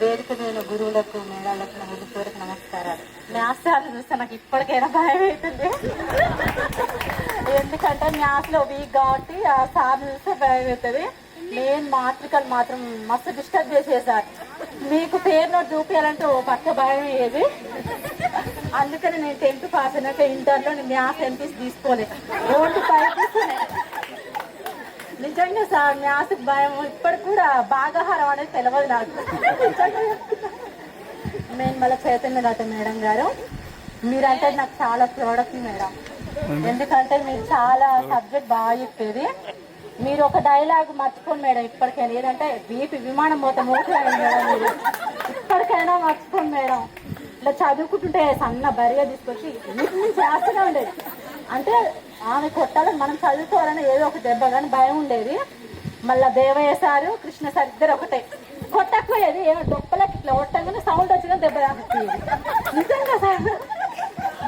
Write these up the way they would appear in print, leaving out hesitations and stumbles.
వేదిక మీద గురువులకు మేడాలకు నా హృదయపూర్వక నమస్కారాలు. మ్యాథ్స్ సార్లు చూస్తే నాకు ఇప్పటికైనా భయం అవుతుంది. ఎందుకంటే మ్యాథ్స్లో వీక్ కాబట్టి ఆ సార్లు చూస్తే భయం అవుతుంది. నేను మాత్రికలు మాత్రం మస్తు డిస్టర్బ్ చేసేసారు. మీకు పేరు నోట్ చూపించాలంటే ఓ పక్క భయం అయ్యేది. అందుకని నేను 10th పాస్ అయినాక ఇంటర్లో నేను మ్యాథ్స్ ఎంపీస్ తీసుకోలేదు, ఓన్లీ 5 తీసుకున్నాను. నిజంగా సార్ మ్యాథ్స్ భయం ఇప్పటికి కూడా భాగాహారం అనేది తెలియదు నాకు. నేను మళ్ళీ చైతన్య లత మేడం గారు, మీరంటే నాకు చాలా ప్రోడక్ట్ మేడం. ఎందుకంటే మీరు చాలా సబ్జెక్ట్ బాగా చెప్పేది. మీరు ఒక డైలాగ్ మర్చిపోండి మేడం ఇప్పటికైనా, ఏదంటే బీపీ విమానం పోతే మోసపోయింది మేడం. మీరు ఇప్పటికైనా మర్చిపోండి మేడం. ఇట్లా చదువుకుంటుంటే సన్న బరిగా తీసుకొచ్చి వీటిని చేస్తూనే ఉండేది. అంటే ఆమె కొట్టాలని మనం చదువుకోవాలని ఏదో ఒక దెబ్బ కానీ భయం ఉండేది. మళ్ళీ దేవయ్య సారు కృష్ణ సార్ ఇద్దరు ఒకటే, కొట్టకపోయేది. ఏమో డొప్పలకి ఇట్లా కొట్టగానే సౌండ్ వచ్చినా దెబ్బ తాకపోయేది. నిజంగా సార్.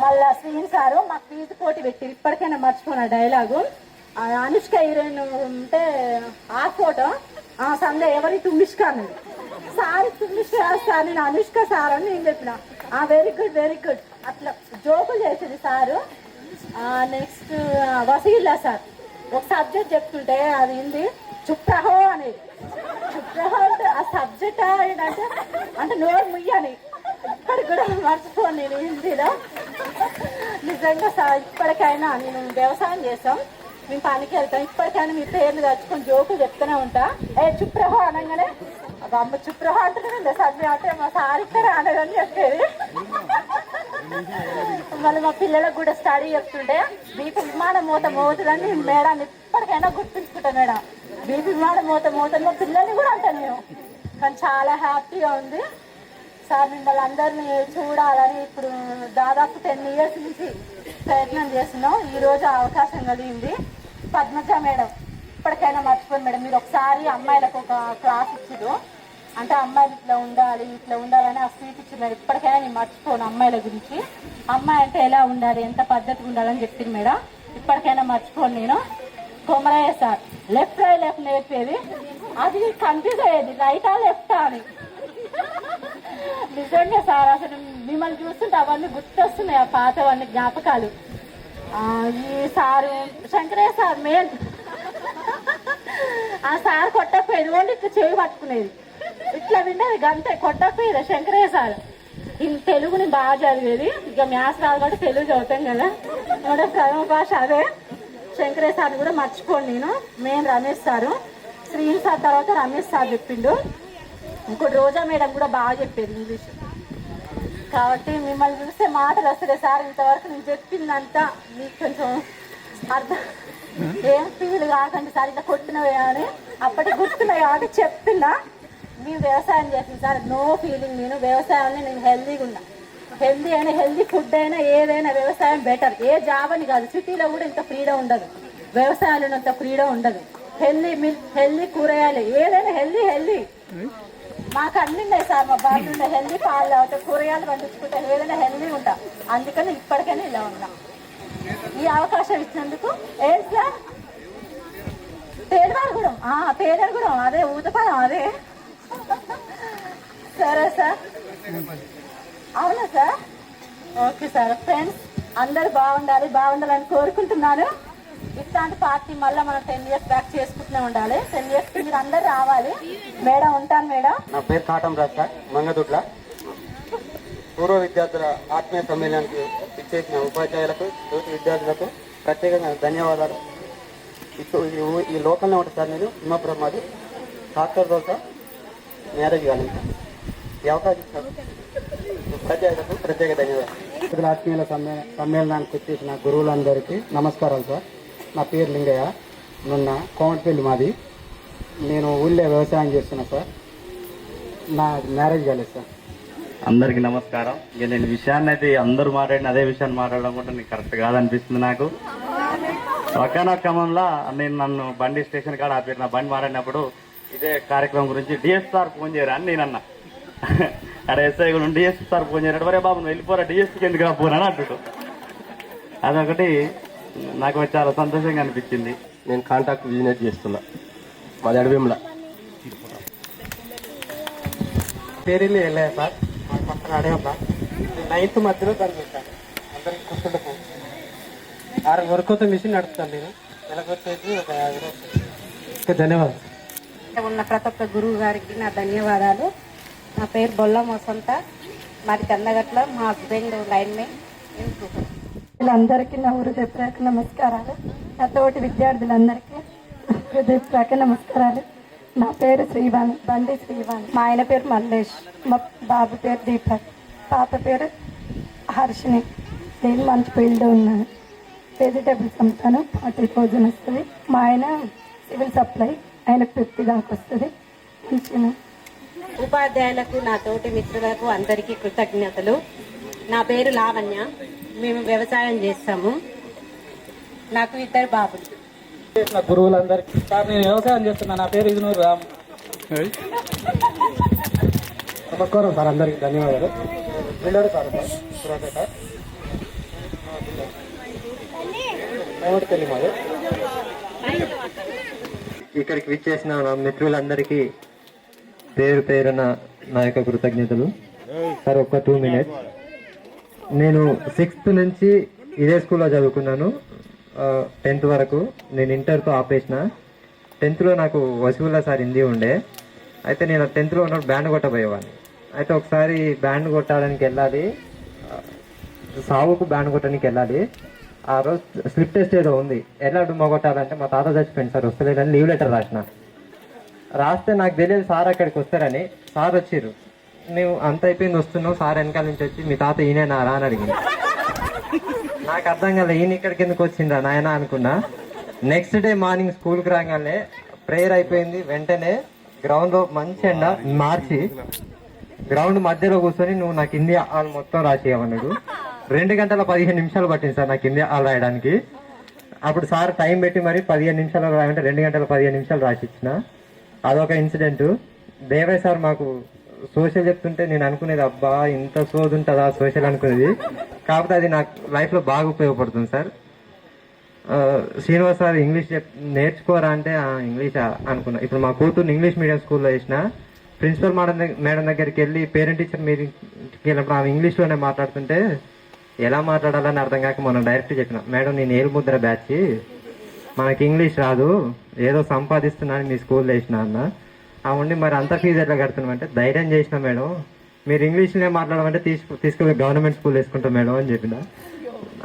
మళ్ళీ శ్రీని సారు మాకు ఫీజు పోటీ పెట్టి ఇప్పటికైనా మర్చిపోయిన డైలాగు. అనుష్క హీరోయిన్ ఉంటే ఆ ఫోటో సందే ఎవరి తుమ్మిష్క అన్నది. సారీ తుమ్మిష్క సార్, నేను అనుష్క సార్ అని నేను చెప్పిన. వెరీ గుడ్ వెరీ గుడ్ అట్లా జోకులు చేసేది సారు. నెక్స్ట్ వసీలా సార్ ఒక సబ్జెక్ట్ చెప్తుంటే అది ఏంది చుప్రహో అనేది. చుప్రహో అంటే ఆ సబ్జెక్ట్ ఏంటంటే అంటే నోరు ముయ్యని. ఇప్పటికి కూడా మర్చిపోను నేను హిందీలో. నిజంగా సార్ ఇప్పటికైనా నేను వ్యవసాయం చేస్తాం, మేము పనికి వెళ్తాం. ఇప్పటికైనా మీ పేర్లు తెచ్చుకొని జోకులు చెప్తూనే ఉంటా. చుప్రహో అనగానే అమ్మ చుప్రహో అంటున్నాను సబ్జెక్ట్ అంటే మా సార్ ఇక్కడ అనగానే చెప్పేది. మళ్ళీ మా పిల్లలకు కూడా స్టడీ చెప్తుంటే బీపీ విమానం మూత మోతుందని మేడం ఇప్పటికైనా గుర్తుంచుకుంటా మేడం. బీపీ విమానం మూత మోతుంది మా పిల్లల్ని కూడా అంటాను నేను. కానీ చాలా హ్యాపీగా ఉంది సార్. మిమ్మల్ని అందరినీ చూడాలని ఇప్పుడు దాదాపు 10 years నుంచి ప్రయత్నం చేస్తున్నాం. ఈరోజు అవకాశం కలిగింది. పద్మజ మేడం ఇప్పటికైనా మర్చిపోయింది మేడం. మీరు ఒకసారి అమ్మాయిలకు ఒక క్లాస్ ఇచ్చారు, అంటే అమ్మాయిలు ఇట్లా ఉండాలి ఇట్లా ఉండాలని ఆ స్పీచ్ ఇచ్చింది. ఇప్పటికైనా నేను మర్చిపోను అమ్మాయిల గురించి. అమ్మాయి అంటే ఎలా ఉండాలి ఎంత పద్ధతిగా ఉండాలని చెప్పింది మేడం. ఇప్పటికైనా మర్చిపోను నేను. కొమరయ్య సార్ లెఫ్ట్ లెఫ్ట్ నేర్పేది, అది కన్ఫ్యూజ్ అయ్యేది రైటా లెఫ్టా అని. నిజంగా సార్ అసలు మిమ్మల్ని చూస్తుంటే అవన్నీ గుర్తొస్తున్నాయి, ఆ పాతవన్నీ జ్ఞాపకాలు. ఈ సారు శంకరయ్య సార్ మెయిన్. ఆ సార్ కొట్టకపోయేది, ఓన్లీ ఇట్లా చేయి పట్టుకునేది, ఇట్లా విన్నది గంటే కొట్టకపోయేది శంకరయ్య సార్. తెలుగుని బాగా చదివేది. ఇక మ్యాథ్స్ రాదు కాబట్టి తెలుగు చదువుతాం కదా, మన ప్రథమ భాష అదే. శంకరయ్య సార్ని కూడా మర్చిపోండి నేను. Main Ramesh sir, Srini sir తర్వాత రమేష్ సార్ చెప్పిండు. ఇంకోటి రోజా మేడం కూడా బాగా చెప్పేది ఇంగ్లీష్. కాబట్టి మిమ్మల్ని చూస్తే మాటలు వస్తాయి సార్. ఇంతవరకు నేను చెప్పిందంతా మీకు కొంచెం అర్థం ఏం ఫీల్ కాకండి సార్. ఇట్లా కొట్టినవే అని అప్పటికి గుర్తున్నాయి కాబట్టి చెప్తున్నా. మేము వ్యవసాయం చేసింది సార్, నో ఫీలింగ్. నేను వ్యవసాయాన్ని నేను హెల్దీగా ఉన్నా. హెల్దీ అయినా హెల్దీ ఫుడ్ అయినా ఏదైనా వ్యవసాయం బెటర్. ఏ జాబ్ అని కాదు, సిటీలో కూడా ఇంత ఫ్రీడమ్ ఉండదు, వ్యవసాయంలో ఇంత ఫ్రీడమ్ ఉండదు. హెల్దీ మిల్క్, హెల్దీ కూరగాయలు, ఏదైనా హెల్దీ హెల్దీ. మాకు అన్ని ఉన్నాయి సార్, మా బాబు ఉండే హెల్దీ పాలు అవుతాయి, కూరగాయలు పండించుకుంటా, ఏదైనా హెల్దీ ఉంటా. అందుకని ఇప్పటికైనా ఇలా ఉన్నా. ఈ అవకాశం ఇచ్చినందుకు ఏం సార్ పేదవాడుగూడెం, పేదవాడుగూడెం అదే ఊతపాలెం అదే. సరే సార్, అవునా సార్? Okay sir. ఫ్రెండ్స్ అందరూ బాగుండాలని కోరుకుంటున్నాను. ఇట్లాంటి పార్టీ మళ్ళీ మనం 10 years బ్యాక్ చేసుకుంటూనే ఉండాలి. 10 years మీరు అందరు రావాలి. మేడం ఉంటాను మేడం. నా పేరు కాటం రాజ్ సార్, మంగదుట్ల. పూర్వ విద్యార్థుల ఆత్మీయ సమ్మేళనానికి ఇచ్చేసిన ఉపాధ్యాయులకు, తోటి విద్యార్థులకు ప్రత్యేకంగా ధన్యవాదాలు. ఇప్పుడు ఈ లోకల్నే ఉంటుంది సార్. నేను హిమపురం మాది డాక్టర్ రోజా మ్యారేజ్ కానీ ఈ అవకాశం సార్. ఉపాధ్యాయులకు ప్రత్యేక ధన్యవాదాలు. ఆత్మీయుల సమ్మేళనానికి వచ్చేసిన గురువులందరికీ నమస్కారాలు సార్. నా పేరు లింగయ్య, నిన్న కోమటిపల్లి మాది. నేను ఊళ్ళో వ్యవసాయం చేస్తున్నా సార్. నా మ్యారేజ్ కాలేదు సార్. అందరికీ నమస్కారం. ఇక నేను విషయాన్ని అయితే అందరూ మాట్లాడిన అదే విషయాన్ని మాట్లాడడం కూడా నీకు కరెక్ట్ కాదనిపిస్తుంది నాకు. ఒకనొక క్రమంలో నన్ను బండి స్టేషన్ కాడ ఆపేరు. నా బండి మాట్లాడినప్పుడు ఇదే కార్యక్రమం గురించి డిఎస్ సార్ ఫోన్ చేయరా అని నేను అన్నా. అరే ఎస్ఐ కూడా డిఎస్పీ సార్ ఫోన్ చేయరాడు. వరే బాబు నువ్వు వెళ్ళిపోరా, డిఎస్పీకి ఎందుకు రాపోనా అంటుడు. అదొకటి నాకు చాలా సంతోషంగా అనిపించింది. నేను కాంట్రాక్ట్ బిజినెస్ చేస్తున్నా, మాది అడవింలా. పేరెళ్ళి వెళ్ళాయి సార్ మాకు పక్కన అడగబ్బా 9th మధ్యలో చదివిస్తాను అందరికి కూర్చుంటూ 6 వరకు అయితే మిషన్ నడుపుతాను నేను నెలకు వచ్చేసి ఒక 50 రూపాయలు. ధన్యవాదాలు. ఉన్న ప్రతి ఒక్క గురువు గారికి నా ధన్యవాదాలు. నా పేరు బొల్లం వసంత, మాది కందగట్ల, మా హస్బెండ్ లైన్ మ్యాన్. వీళ్ళందరికీ నా హృదయపూర్వక నమస్కారాలు. నా తోటి విద్యార్థులందరికీ హృదయపూర్వక నమస్కారాలు. నా పేరు శ్రీవాణి, బండి శ్రీవాణి. మా ఆయన పేరు మల్లేష్, మా బాబు పేరు దీపక్, పాప పేరు హర్షిని. నేను మంచి ఫీల్డ్ ఉన్నాను. వెజిటేబుల్స్ అమ్ముతాను, 40,000 వస్తుంది. మా ఆయన సివిల్ సప్లై, ఆయన 50 దాకా వస్తుంది. మంచిగా ఉపాధ్యాయులకు, నా తోటి మిత్రులకు అందరికీ కృతజ్ఞతలు. నా పేరు లావణ్య, మేము వ్యవసాయం చేస్తాము. నాకు 2 బాబులు. నా గురువులందరికీ సార్ నేను వ్యవసాయం చేస్తున్నా. నా పేరు ఇదునూరు రామ్. నమస్కారం సార్, అందరికీ ధన్యవాదాలు. బిల్డర్ సార్ మాది. ఇక్కడికి విచ్చేసిన నా మిత్రులందరికీ పేరు పేరున నా యొక్క కృతజ్ఞతలు. సార్ ఒక్క 2 minutes. నేను 6th నుంచి ఇదే స్కూల్లో చదువుకున్నాను, 10th వరకు. నేను ఇంటర్తో ఆపేసిన. 10thలో నాకు వసూళ్ళ సార్ హిందీ ఉండే. అయితే నేను 10thలో ఉన్నప్పుడు బ్యాండ్ కొట్టబోయేవాడిని. అయితే ఒకసారి బ్యాండ్ కొట్టడానికి వెళ్ళాలి, సావుకు బ్యాండ్ కొట్టడానికి వెళ్ళాలి. ఆ రోజు స్లిప్ టెస్ట్ ఏదో ఉంది, ఎలా డుమ్మ కొట్టాలంటే మా తాత చచ్చిపోయింది సార్, వస్తలేదని లీవ్ లెటర్ రాస్తే నాకు తెలియదు సార్ అక్కడికి వస్తారని. సార్ వచ్చిర్రు, నువ్వు అంత అయిపోయింది వస్తున్నావు, సార్ వెనకాల నుంచి వచ్చి మీ తాత ఈయనేనారా అని అడిగింది. నాకు అర్థం కాలే, ఈయన ఇక్కడికి ఎందుకు వచ్చిండ్రా నాయన అనుకున్నా. నెక్స్ట్ డే మార్నింగ్ స్కూల్కి రాగానే ప్రేయర్ అయిపోయింది, వెంటనే గ్రౌండ్లో మంచి ఎండ మార్చి గ్రౌండ్ మధ్యలో కూర్చొని నువ్వు నాకు హిందీ ఆల్ మొత్తం రాసేయమన్నాడు. 2 గంటల 15 నిమిషాలు పట్టింది సార్ నాకు హిందీ ఆల్ రాయడానికి. అప్పుడు సార్ టైం పెట్టి మరి 15 నిమిషాలు రాయంటే 2 గంటల 15 నిమిషాలు రాసిచ్చిన. అదొక ఇన్సిడెంట్. దేవయ్య సార్ మాకు సోషల్ చెప్తుంటే నేను అనుకునేది, అబ్బా ఇంత సోది ఉంటుందా సోషల్ అనుకునేది. కాకపోతే అది నాకు లైఫ్లో బాగా ఉపయోగపడుతుంది సార్. శ్రీనివాస్ సార్ ఇంగ్లీష్ నేర్చుకోరా అంటే ఇంగ్లీష్ అనుకున్నా. ఇప్పుడు మా కూతుర్ని ఇంగ్లీష్ మీడియం స్కూల్లో వేసిన. ప్రిన్సిపల్ మేడం దగ్గరికి వెళ్ళి పేరెంట్ టీచర్ మీటింగ్కి వెళ్ళినప్పుడు ఆమె ఇంగ్లీష్లోనే మాట్లాడుతుంటే ఎలా మాట్లాడాలని అర్థం కాక మనం డైరెక్ట్ చెప్పిన, మేడం నేను ఏలుముద్ర బ్యాచ్, మనకి ఇంగ్లీష్ రాదు, ఏదో సంపాదిస్తున్నాను మీ స్కూల్లో వేసిన అన్న. ఆ ఉండి మరి అంత ఫీజు ఎట్లా కడుతున్నామంటే ధైర్యం చేసిన మేడం, మీరు ఇంగ్లీష్లోనే మాట్లాడమంటే తీసుకెళ్ళి గవర్నమెంట్ స్కూల్ వేసుకుంటాం మేడం అని చెప్పిన.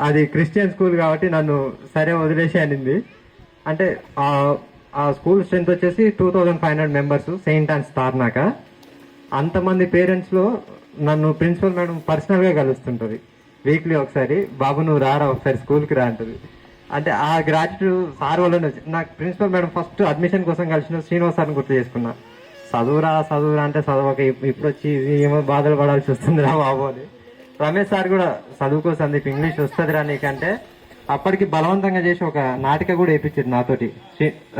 అది క్రిస్టియన్ స్కూల్ కాబట్టి నన్ను సరే వదిలేసి అనింది. అంటే ఆ స్కూల్ స్ట్రెంత్ వచ్చేసి 2500 మెంబర్స్, సెయింట్ అండ్ తార్నాక. అంతమంది పేరెంట్స్లో నన్ను ప్రిన్సిపల్ మేడం పర్సనల్గా కలుస్తుంటుంది వీక్లీ ఒకసారి. బాబు నువ్వు రారా ఒకసారి స్కూల్కి రా అంటుంది. అంటే ఆ గ్రాట్యూడ్ సార్ వల్లనే నాకు ప్రిన్సిపల్ మేడం ఫస్ట్ అడ్మిషన్ కోసం కలిసిన శ్రీనివాస్ సార్ని గుర్తు చేసుకున్నా. చదువురా అంటే చదవక ఇప్పుడు వచ్చి ఏమో బాధలు పడాల్సి వస్తుంది రా బాబు అని. రమేష్ సార్ కూడా చదువుకో సందీప్ ఇంగ్లీష్ వస్తుందిరా నీకంటే అప్పటికి బలవంతంగా చేసి ఒక నాటిక కూడా వేయించారు నాతోటి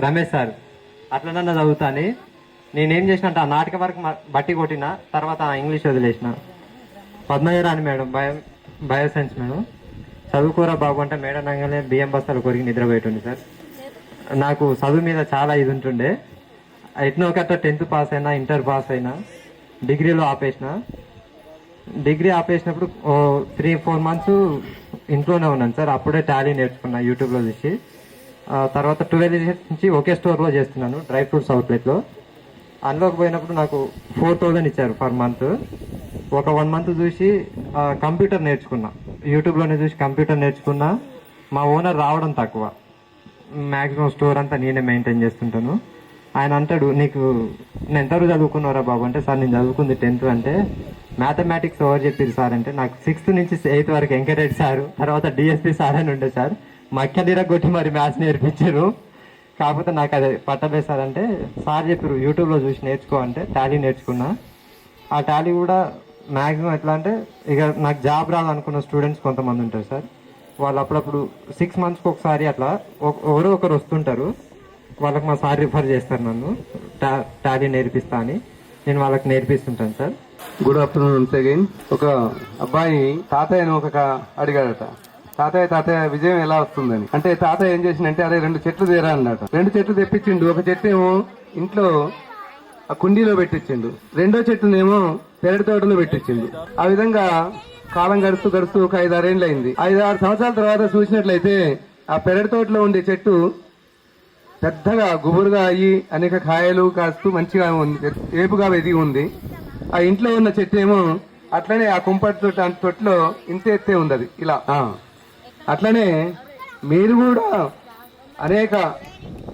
రమేష్ సార్. అట్లనన్నా చదువుతాని నేనేం చేసిన అంటే ఆ నాటిక వరకు బట్టి కొట్టిన తర్వాత ఇంగ్లీష్ వదిలేసిన. పద్మజరాని మేడం బయోసైన్స్ మేడం, చదువుకోరా బాబు అంటే మేడం అనగానే బియ్యం బస్తాలు కొరికి నిద్రపోయేటుండే సార్. నాకు చదువు మీద చాలా ఇది ఉంటుండే. ఎట్నో ఒకట 10th పాస్ అయినా, ఇంటర్ పాస్ అయినా, డిగ్రీలో ఆపేసిన. డిగ్రీ ఆపేసినప్పుడు 3-4 months ఇంట్లోనే ఉన్నాను సార్. అప్పుడే టాలీ నేర్చుకున్నా యూట్యూబ్లో చూసి. తర్వాత 12 years నుంచి ఒకే స్టోర్లో చేస్తున్నాను, డ్రై ఫ్రూట్స్ అవుట్లెట్లో. అందులోకి పోయినప్పుడు నాకు 4,000 ఇచ్చారు పర్ మంత్. ఒక 1 month చూసి కంప్యూటర్ నేర్చుకున్నా, యూట్యూబ్లోనే చూసి కంప్యూటర్ నేర్చుకున్నా. మా ఓనర్ రావడం తక్కువ, మ్యాక్సిమం స్టోర్ అంతా నేనే మెయింటైన్ చేస్తుంటాను. ఆయన అంటాడు, నీకు నేను ఎంతవరకు చదువుకున్నారా బాబు అంటే, సార్ నేను చదువుకుంది 10th అంటే. మ్యాథమెటిక్స్ ఎవరు చెప్పారు సార్ అంటే, నాకు 6th నుంచి 8th వరకు వెంకటరెడ్డి సారు, తర్వాత డిఎస్పీ సార్ అని ఉండే సార్. మక్కదిర కొట్టి మరి మ్యాథ్స్ నేర్పించారు. కాకపోతే నాకు అది పట్టలేదు సార్ అంటే, సార్ చెప్పారు యూట్యూబ్లో చూసి నేర్చుకో అంటే టాలీ నేర్చుకున్నా. ఆ టాలీ కూడా మ్యాక్సిమం ఎట్లా అంటే, ఇక నాకు జాబ్ రాదనుకున్న స్టూడెంట్స్ కొంతమంది ఉంటారు సార్. వాళ్ళు అప్పుడప్పుడు 6 monthsకి ఒకసారి అట్లా ఎవరో ఒకరు వస్తుంటారు. వాళ్ళకి మా సార్ రిఫర్ చేస్తారు నన్ను, టాలీ నేర్పిస్తా అని. నేను వాళ్ళకి నేర్పిస్తుంటాను sir. Good afternoon once again. ఒక అబ్బాయి తాతయ్యను అడిగాడట, తాతయ్య విజయం ఎలా వస్తుందని. అంటే తాతయ్య ఏం చేసిందంటే, అరే 2 చెట్లు తేరా అన్నట. 2 చెట్లు తెప్పించిండు. ఒక చెట్టు ఏమో ఇంట్లో ఆ కుండీలో పెట్టించిండు, రెండో చెట్టునేమో పెరటి తోటలో పెట్టించిండు. ఆ విధంగా కాలం గడుస్తూ గడుస్తూ ఒక 5-6 ఏళ్ళు అయింది. 5-6 సంవత్సరాల తర్వాత చూసినట్లయితే ఆ పెరటి తోటలో ఉండే చెట్టు పెద్దగా గుబురుగా అయ్యి అనేక కాయలు కాస్తూ మంచిగా ఉంది, ఏపుగా ఎదిగి ఉంది. ఆ ఇంట్లో ఉన్న చెట్టు ఏమో అట్లనే ఆ కుంపటి తొట్టులో ఇంత ఎత్తే ఉంది అది ఇలా. అట్లనే మీరు కూడా అనేక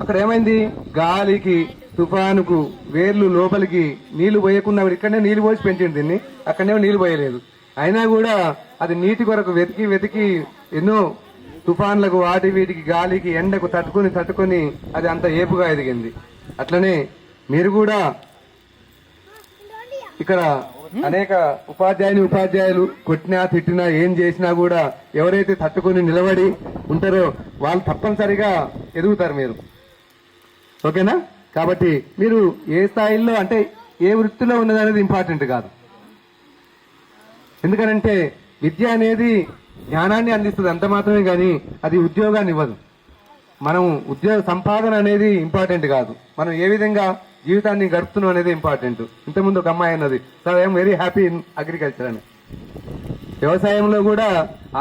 అక్కడ ఏమైంది, గాలికి తుఫానుకు వేర్లు లోపలికి నీళ్లు పోయకుండా ఇక్కడనే నీళ్లు పోసి పెంచింది దీన్ని, అక్కడనేమో నీళ్లు పోయలేదు. అయినా కూడా అది నీటి కొరకు వెతికి వెతికి ఎన్నో తుఫాన్లకు వాటి వీటికి గాలికి ఎండకు తట్టుకొని అది అంత ఏపుగా ఎదిగింది. అట్లనే మీరు కూడా ఇక్కడ అనేక ఉపాధ్యాయులు కొట్టినా తిట్టినా ఏం చేసినా కూడా ఎవరైతే తట్టుకొని నిలబడి ఉంటారో వాళ్ళు తప్పనిసరిగా ఎదుగుతారు మీరు. ఓకేనా? కాబట్టి మీరు ఏ స్థాయిలో అంటే ఏ వృత్తిలో ఉన్నది అనేది ఇంపార్టెంట్ కాదు. ఎందుకనంటే విద్య అనేది జ్ఞానాన్ని అందిస్తుంది అంత మాత్రమే, కానీ అది ఉద్యోగాన్ని ఇవ్వదు. మనం ఉద్యోగ సంపాదన అనేది ఇంపార్టెంట్ కాదు, మనం ఏ విధంగా జీవితాన్ని గడుపుతున్నాం అనేది ఇంపార్టెంట్. ఇంతకుముందు ఒక అమ్మాయి అన్నది, sir I'm very happy in agriculture అని. వ్యవసాయంలో కూడా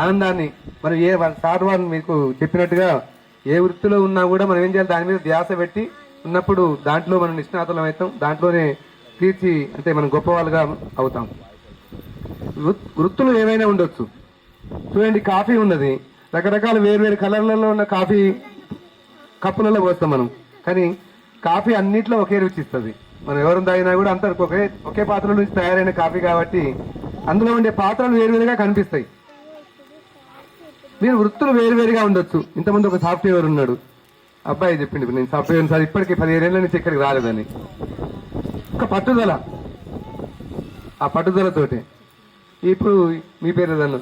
ఆనందాన్ని మనం సార్ వారు మీకు చెప్పినట్టుగా ఏ వృత్తిలో ఉన్నా కూడా మనం ఏం చేయాలి, దాని మీద ధ్యాస పెట్టి ఉన్నప్పుడు దాంట్లో మనం నిష్ణాతులం అవుతాం, దాంట్లోనే తీర్చి అంటే మనం గొప్పవాళ్ళుగా అవుతాం. వృత్తులు ఏమైనా ఉండొచ్చు. చూడండి, కాఫీ ఉన్నది, రకరకాల వేరు కలర్లలో ఉన్న కాఫీ కప్పులలో పోస్తాం మనం, కానీ కాఫీ అన్నిట్లో ఒకే రుచి ఇస్తుంది. మనం ఎవరు తాగినా కూడా అంతా ఒకే పాత్రల నుంచి తయారైన కాఫీ కాబట్టి అందులో ఉండే పాత్రలు వేరువేరుగా కనిపిస్తాయి. మీరు వృత్తులు వేరువేరుగా ఉండొచ్చు. ఇంతకుముందు ఒక సాఫ్ట్వేర్ ఉన్నాడు, అబ్బాయి చెప్పిండు, నేను సాఫ్ట్వేర్ సార్ ఇప్పటికీ 15 ఏళ్ల నుంచి ఇక్కడికి రాలేదని. ఒక పట్టుదల, ఆ పట్టుదలతోటి ఇప్పుడు మీ పేరు ఏదన్నా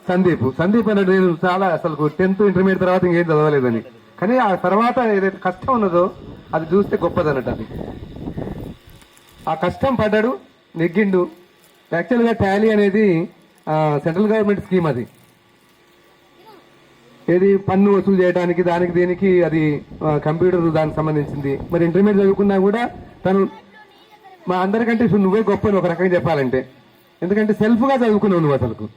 సందీప్ అన్నట్టు నేను చాలా అసలు 10th ఇంటర్మీడియట్ తర్వాత ఇంకేం చదవలేదని, కానీ ఆ తర్వాత ఏదైతే కష్టం ఉన్నదో అది చూస్తే గొప్పదన్నట్టు. అది ఆ కష్టం పడ్డాడు, నెగ్గిండు. యాక్చువల్గా టాలీ అనేది సెంట్రల్ గవర్నమెంట్ స్కీమ్, అది ఏది పన్ను వసూలు చేయడానికి దానికి దీనికి అది కంప్యూటర్ దానికి సంబంధించింది. మరి ఇంటర్మీడియట్ చదువుకున్నా కూడా తను మా అందరికంటే నువ్వే గొప్ప ఒక రకంగా చెప్పాలంటే, ఎందుకంటే సెల్ఫ్గా చదువుకున్నావు నువ్వు. అసలు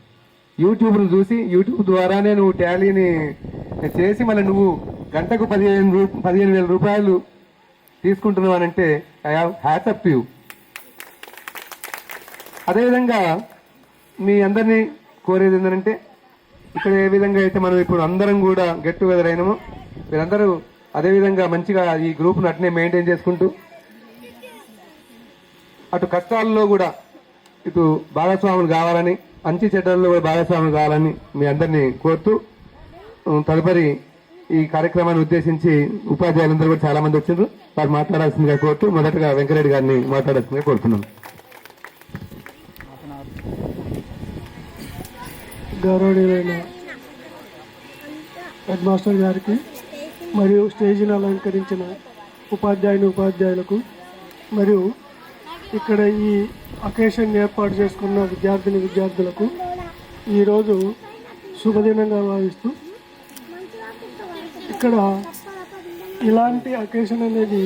యూట్యూబ్ను చూసి యూట్యూబ్ ద్వారానే నువ్వు టాలీని చేసి మళ్ళీ నువ్వు గంటకు 15,000 రూపాయలు తీసుకుంటున్నావు అని అంటే I have hats up to you. అదేవిధంగా మీ అందరినీ కోరేది ఏంటంటే, ఇక్కడ ఏ విధంగా అయితే మనం ఇప్పుడు అందరం కూడా గెట్ టుగెదర్ అయినామో మీరందరూ అదేవిధంగా మంచిగా ఈ గ్రూప్ను అట్నే మెయింటైన్ చేసుకుంటూ అటు కష్టాల్లో కూడా ఇటు భాగస్వాములు కావాలని, మంచి చెడ్డల్లో కూడా భాగస్వాములు కావాలని మీ అందరినీ కోరుతూ, తదుపరి ఈ కార్యక్రమాన్ని ఉద్దేశించి ఉపాధ్యాయులందరూ కూడా చాలా మంది వచ్చారు, వారు మాట్లాడాల్సిందిగా కోరుతూ మొదటగా వెంకరెడ్డి గారిని మాట్లాడాల్సిందిగా కోరుతున్నాం. గౌరవనీయులైన హెడ్ మాస్టర్ గారికి మరియు స్టేజ్ని అలంకరించిన ఉపాధ్యాయులకు మరియు ఇక్కడ ఈ అకేషన్ ఏర్పాటు చేసుకున్న విద్యార్థులకు ఈరోజు శుభదినంగా భావిస్తూ, ఇక్కడ ఇలాంటి అకేషన్ అనేది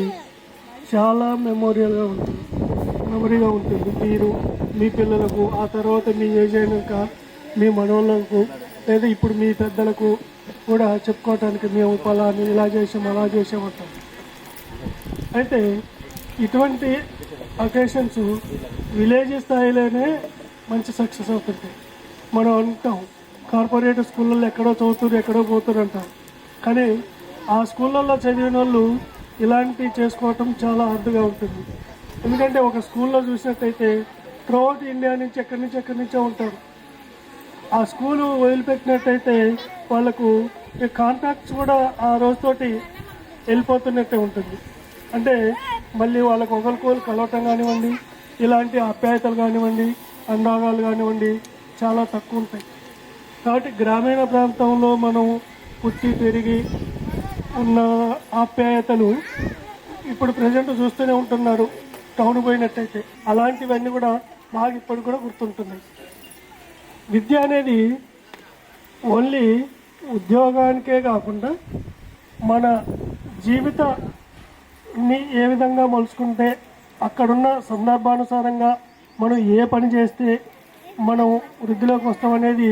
చాలా మెమోరీగా ఉంటుంది. మీరు మీ పిల్లలకు, ఆ తర్వాత మీ ఏజ్ అయినాక మీ మనోళ్ళకు లేదా ఇప్పుడు మీ పెద్దలకు కూడా చెప్పుకోవటానికి మేము పలాని ఇలా చేసాం అలా చేసామంటాం. అయితే ఇటువంటి అకేషన్స్ విలేజ్ స్థాయిలోనే మంచి సక్సెస్ అవుతుంటాయి. మనం అంటాం కార్పొరేట్ స్కూళ్ళల్లో ఎక్కడో చదువుతారు ఎక్కడో పోతారు అంటాం, కానీ ఆ స్కూళ్ళల్లో చదివిన వాళ్ళు ఇలాంటివి చేసుకోవటం చాలా హార్డ్గా ఉంటుంది. ఎందుకంటే ఒక స్కూల్లో చూసినట్టయితే త్రూఅవుట్ ఇండియా నుంచి ఎక్కడి నుంచో ఉంటారు. ఆ స్కూలు వదిలిపెట్టినట్టయితే వాళ్ళకు కాంటాక్ట్స్ కూడా ఆ రోజుతోటి వెళ్ళిపోతున్నట్టే ఉంటుంది. అంటే మళ్ళీ వాళ్ళకు ఒకరికొకరు కలవటం కానివ్వండి, ఇలాంటి ఆప్యాయతలు కానివ్వండి, అనురాగాలు కానివ్వండి చాలా తక్కువ ఉంటాయి. కాబట్టి గ్రామీణ ప్రాంతంలో మనం పుట్టి పెరిగి ఉన్న ఆప్యాయతలు ఇప్పుడు ప్రజెంట్ చూస్తూనే ఉంటున్నారు. టౌన్ పోయినట్టయితే అలాంటివన్నీ కూడా మాకు ఇప్పుడు కూడా గుర్తుంటున్నాయి. విద్య అనేది ఓన్లీ ఉద్యోగానికే కాకుండా మన జీవితాన్ని ఏ విధంగా మలుచుకుంటే అక్కడున్న సందర్భానుసారంగా మనం ఏ పని చేస్తే మనం వృద్ధిలోకి వస్తామనేది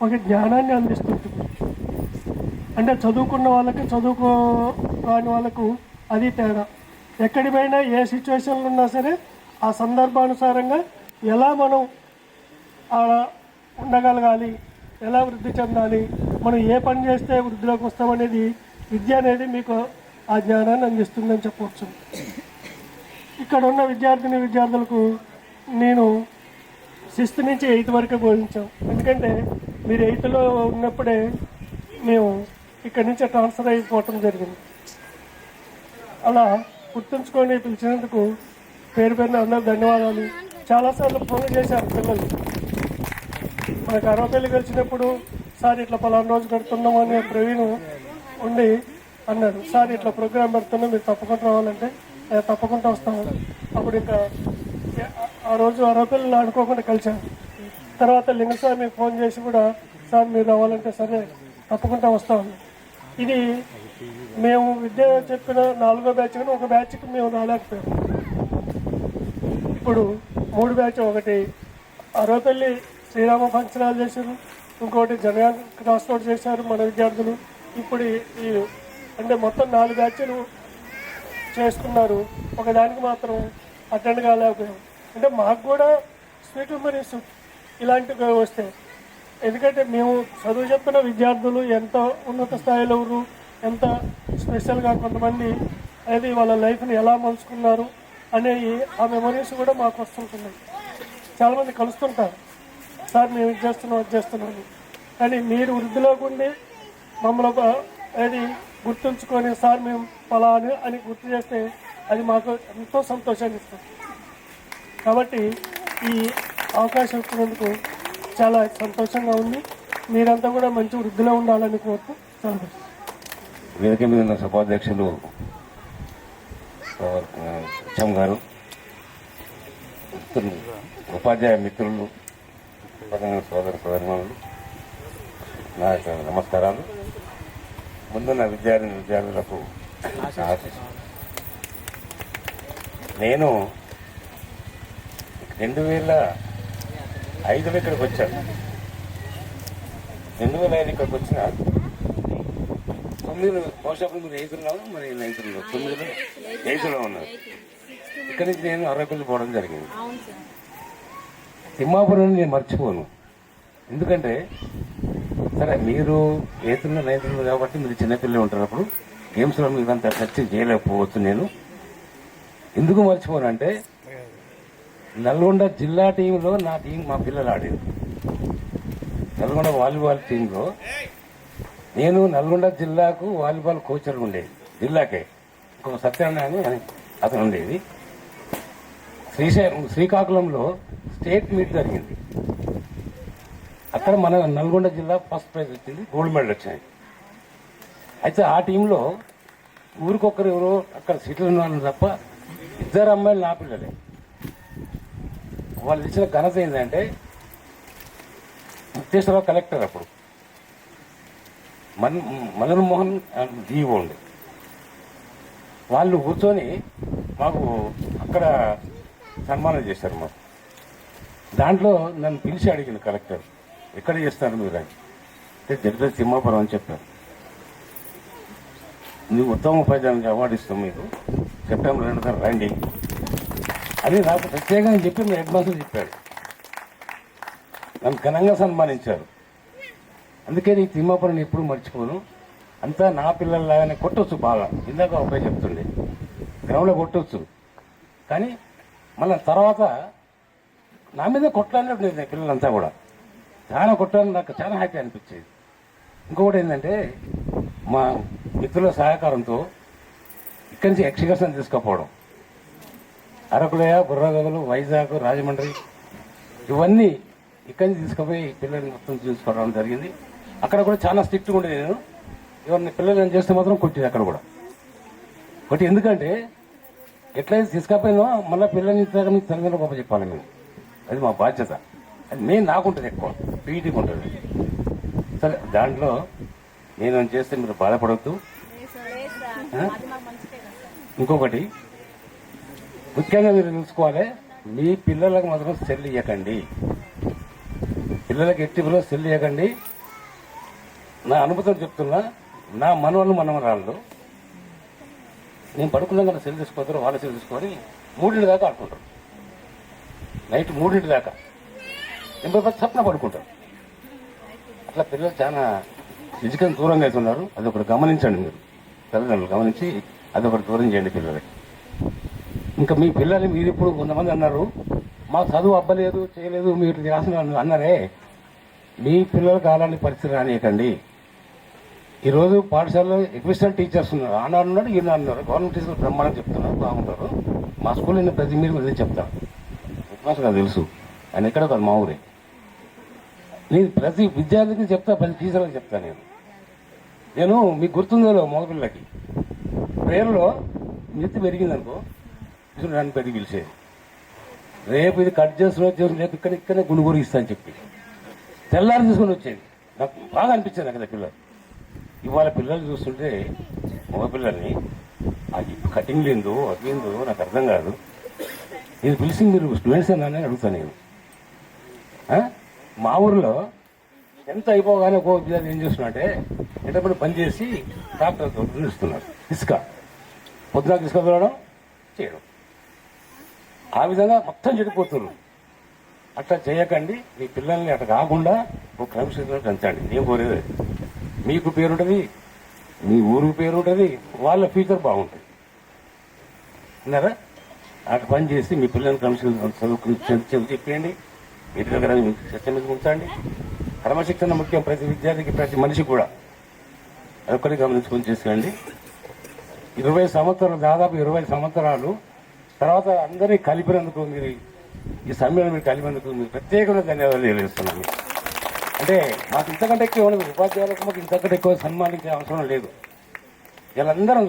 ఒక జ్ఞానాన్ని అందిస్తుంటుంది. అంటే చదువుకున్న వాళ్ళకి చదువుకోని వాళ్ళకు అది తేడా. ఎక్కడి పోయినా ఏ సిచ్యువేషన్లో ఉన్నా సరే ఆ సందర్భానుసారంగా ఎలా మనం ఉండగలగాలి, ఎలా వృద్ధి చెందాలి, మనం ఏ పని చేస్తే వృద్ధిలోకి వస్తామనేది విద్య అనేది మీకు ఆ జ్ఞానాన్ని అందిస్తుందని చెప్పవచ్చు. ఇక్కడ ఉన్న విద్యార్థులకు నేను 6th నుంచి 8th వరకు బోధించాం. ఎందుకంటే మీరు 8thలో ఉన్నప్పుడే మేము ఇక్కడి నుంచి ట్రాన్స్ఫర్ అయిపోవటం జరిగింది. అలా గుర్తుంచుకొని పిలిచినందుకు పేరు పేరున అందరూ ధన్యవాదాలు. చాలాసార్లు ఫోన్ చేశారు పిల్లలు. మనకు అరవపల్లి కలిసినప్పుడు సార్ ఇట్లా పలానా రోజు పెడుతున్నాం అని ప్రవీణ్ ఉండి అన్నాడు, సార్ ఇట్లా ప్రోగ్రాం పెడుతున్నాం మీరు తప్పకుండా రావాలంటే తప్పకుండా వస్తాము. అప్పుడు ఇంకా ఆ రోజు అరవపల్లిలో అనుకోకుండా కలిశాను. తర్వాత లింగస్వామి ఫోన్ చేసి కూడా సార్ మీరు రావాలంటే సరే తప్పకుండా వస్తాము. ఇది మేము విద్య చెప్పిన 4వ బ్యాచ్ కానీ ఒక బ్యాచ్కి మేము రాలేకపోయాము. ఇప్పుడు 3 బ్యాచ్, ఒకటి అరవపల్లి శ్రీరామ ఫంక్షన్ హాల్ చేశారు, ఇంకోటి జనగాం క్రాస్ రోడ్ చేశారు మన విద్యార్థులు. ఇప్పుడు ఈ అంటే మొత్తం 4 బ్యాచ్లు చేసుకున్నారు. ఒకదానికి మాత్రం అటెండ్ కాలేకపోయాం. అంటే మాకు కూడా స్వీట్ మెమరీస్ ఇలాంటివి వస్తాయి. ఎందుకంటే మేము చదువు చెప్పిన విద్యార్థులు ఎంత ఉన్నత స్థాయిలో ఎంత స్పెషల్గా కొంతమంది అది వాళ్ళ లైఫ్ని ఎలా మలుచుకున్నారు అనేవి ఆ మెమరీస్ కూడా మాకు వస్తుంటున్నాయి. చాలామంది కలుస్తుంటారు, సార్ మేము ఇది చేస్తున్నాం. కానీ మీరు వృద్ధిలోకి ఉండి మమ్మల్ని అది గుర్తుంచుకొని సార్ మేము ఫలాని అని గుర్తు చేస్తే అది మాకు ఎంతో సంతోషాన్ని ఇస్తుంది. కాబట్టి ఈ అవకాశం ఇచ్చినందుకు చాలా సంతోషంగా ఉంది. మీరంతా కూడా మంచి వృద్ధిలో ఉండాలని కోరుతూ సంతోషం. వేదిక మీద ఉన్న సభాధ్యక్షులు హెచ్ఎం గారు, ఉపాధ్యాయ మిత్రులు, సోదరులు, నా యొక్క నమస్కారాలు. ముందున్న విద్యార్థులకు నేను 2005లో ఇక్కడికి వచ్చాను. 2005 ఇక్కడికి వచ్చిన 9 బహుశా మీరు 8లో మరి 9లో ఉన్నారు. ఇక్కడి నుంచి నేను అరవపల్లి పోవడం జరిగింది. తిమ్మాపురం నేను మర్చిపోను. ఎందుకంటే సరే మీరు 8లో 9లో కాబట్టి మీరు చిన్నపిల్లలు ఉంటున్నప్పుడు గేమ్స్లో మీరు అంత టచ్ చేయలేకపోవచ్చు. నేను ఎందుకు మర్చిపోను అంటే నల్గొండ జిల్లా టీంలో నా టీం మా పిల్లలు ఆడింది. నల్గొండ వాలీబాల్ టీంలో నేను నల్గొండ జిల్లాకు వాలీబాల్ కోచర్ ఉండేది. జిల్లాకే ఇంకొక సత్యనారాయణ అని అతను ఉండేది. శ్రీకాకుళంలో స్టేట్ మీట్ జరిగింది. అక్కడ మన నల్గొండ జిల్లా ఫస్ట్ ప్రైజ్ వచ్చింది, గోల్డ్ మెడల్ వచ్చినాయి. అయితే ఆ టీంలో ఊరికొకరు ఎవరో అక్కడ సీట్లు ఉన్న వాళ్ళు తప్ప 2 అమ్మాయిలు నా పిల్లలే. వాళ్ళు ఇచ్చిన ఘనత ఏంటంటే ముక్తేశ్వరరావు కలెక్టర్ అప్పుడు, మదన్ మోహన్ జీవో ఉండే. వాళ్ళు కూర్చొని మాకు అక్కడ సన్మానం చేశారు. మాకు దాంట్లో నన్ను పిలిచి అడిగింది కలెక్టర్, ఎక్కడ చేస్తారు మీరు అని. అంటే జగత తిమ్మాపురం అని చెప్పారు. నువ్వు ఉత్తమ ఉపాధ్యాయునికి అవార్డు ఇస్తాం, మీకు సెప్టెంబర్ 2 రండి అని నాకు ప్రత్యేకంగా చెప్పి మీ హెడ్ మాస్టర్ చెప్పాడు. నన్ను ఘనంగా సన్మానించారు. అందుకే ఈ తిమ్మాపురం ఎప్పుడు మర్చిపోను. అంతా నా పిల్లల్లాగానే కొట్టొచ్చు బాగా. ఇందాక అబ్బాయి చెప్తుండే గ్రౌండ్లో కొట్టొచ్చు, కానీ మళ్ళీ తర్వాత నా మీద కొట్లాడినట్టు పిల్లలంతా కూడా చాలా కొట్టాలని నాకు చాలా హ్యాపీ అనిపించేది. ఇంకొకటి ఏంటంటే మా మిత్రుల సహకారంతో ఇక్కడి నుంచి ఎక్స్కర్షన్ తీసుకుపోవడం, అరకులయ, బుర్రగలు, వైజాగ్, రాజమండ్రి ఇవన్నీ ఇక్కడి నుంచి తీసుకుపోయి పిల్లల్ని మొత్తం చూసుకోవడం జరిగింది. అక్కడ కూడా చాలా స్ట్రిక్ట్గా ఉండేది. నేను ఎవరిని పిల్లలు చేస్తే మాత్రం కొట్టేది అక్కడ కూడా కొట్టి. ఎందుకంటే ఎట్లయితే తీసుకపోయినా మళ్ళీ పిల్లల్ని తల్లిదండ్రులు గొప్ప చెప్పాలి మేము. అది మా బాధ్యత. అది మెయిన్ నాకుంటుంది, ఎక్కువ పీఈటీకి ఉంటుంది. సరే దాంట్లో నేను చేస్తే మీరు బాధపడవద్దు. ఇంకొకటి ముఖ్యంగా మీరు తెలుసుకోవాలి, మీ పిల్లలకు మాత్రం సెల్ ఇవ్వకండి. పిల్లలకి ఎట్టి పిల్లలు సెల్ ఇవ్వకండి. నా అనుభూతం చెప్తున్నా, నా మనవాళ్ళు మనవరాళ్ళు నేను పడుకున్నాక నా సెల్ తీసుకుపోతారు, వాళ్ళ సెల్ తీసుకొని 3 దాకా ఆడుకుంటారు. నైట్ 3 దాకా 80% చప్పున పడుకుంటారు. అట్లా పిల్లలు చాలా ఫిజికల్ దూరంగా అవుతున్నారు. అది ఒకటి గమనించండి మీరు, తల్లిదండ్రులు గమనించి అది ఒకటి దూరం చేయండి పిల్లలకి. ఇంకా మీ పిల్లలు మీరు ఇప్పుడు కొంతమంది అన్నారు, మా చదువు అబ్బలేదు చేయలేదు మీరు చేసిన అన్నారే, మీ పిల్లలకు అలాంటి పరిస్థితి రానియకండి. ఈరోజు పాఠశాలలో ఎక్విస్టెంట్ టీచర్స్ ఉన్నారు, ఆనాడు ఉన్నాడు ఈనాడు ఉన్నారు. గవర్నమెంట్ టీచర్లు బ్రహ్మాండం చెప్తున్నారు, బాగుంటారు. మా స్కూల్లో నేను ప్రతి మీరు అదే చెప్తాను, నాకు తెలుసు. ఆయన ఎక్కడ కాదు, మా ఊరే. నేను ప్రతి విద్యార్థికి చెప్తా, ప్రతి టీచర్లకు చెప్తాను. నేను మీకు గుర్తుందో మగపిల్లలకి ప్రేయర్లో నెత్తి పెరిగిందనుకో నన్ను పెరిగి పిలిచేది, రేపు ఇది కట్ చేసుకుని రేపు ఇక్కడనే గుణుగురు ఇస్తా అని చెప్పి తెల్లారి తీసుకొని వచ్చేది. నాకు బాగా అనిపించేది అక్కడ పిల్లలు. ఇవాళ పిల్లలు చూస్తుంటే మగపిల్లల్ని అది కటింగ్ లేదో అది ఏందో నాకు అర్థం కాదు. నేను పిలిచి మీరు స్టూడెంట్స్ అని అడుగుతాను నేను. మా ఊరిలో ఎంత అయిపోగానే ఒక్కో విద్యార్థి ఏం చేస్తున్నా అంటే ఎంతమంది పని చేసి ట్రాక్టర్తో ఇస్తున్నారు, ఇసుక పొద్దున తీసుకురావడం చేయడం. ఆ విధంగా మొత్తం చెడిపోతున్నారు. అట్లా చేయకండి. మీ పిల్లల్ని అట్లా కాకుండా ఒక క్రమశిక్షణ పెంచండి. నేను కోరేది మీకు పేరుంటుంది, మీ ఊరికి పేరు ఉంటుంది, వాళ్ళ ఫ్యూచర్ బాగుంటుంది. విన్నారా? అట్లా పని చేసి మీ పిల్లల్ని క్రమశిక్షణ చదువు చెప్పేయండి. ఇంటి దగ్గర చర్చ మీద ఉంచండి. క్రమశిక్షణ ముఖ్యం ప్రతి విద్యార్థికి, ప్రతి మనిషి కూడా. అదొక్కటి గమనించుకొని చేసుకోండి. 20 సంవత్సరాలు, దాదాపు 20 సంవత్సరాలు తర్వాత అందరినీ కలిపినందుకు, మీరు ఈ సమ్మేళనం మీరు కలిపినందుకు మీరు ప్రత్యేకంగా ధన్యవాదాలు తెలియజేస్తున్నాను. అంటే మాకు ఇంతకంటే ఎక్కువ ఉపాధ్యాయులకు మాకు ఇంతకంటే ఎక్కువ సన్మానించే అవసరం లేదు. వీళ్ళందరం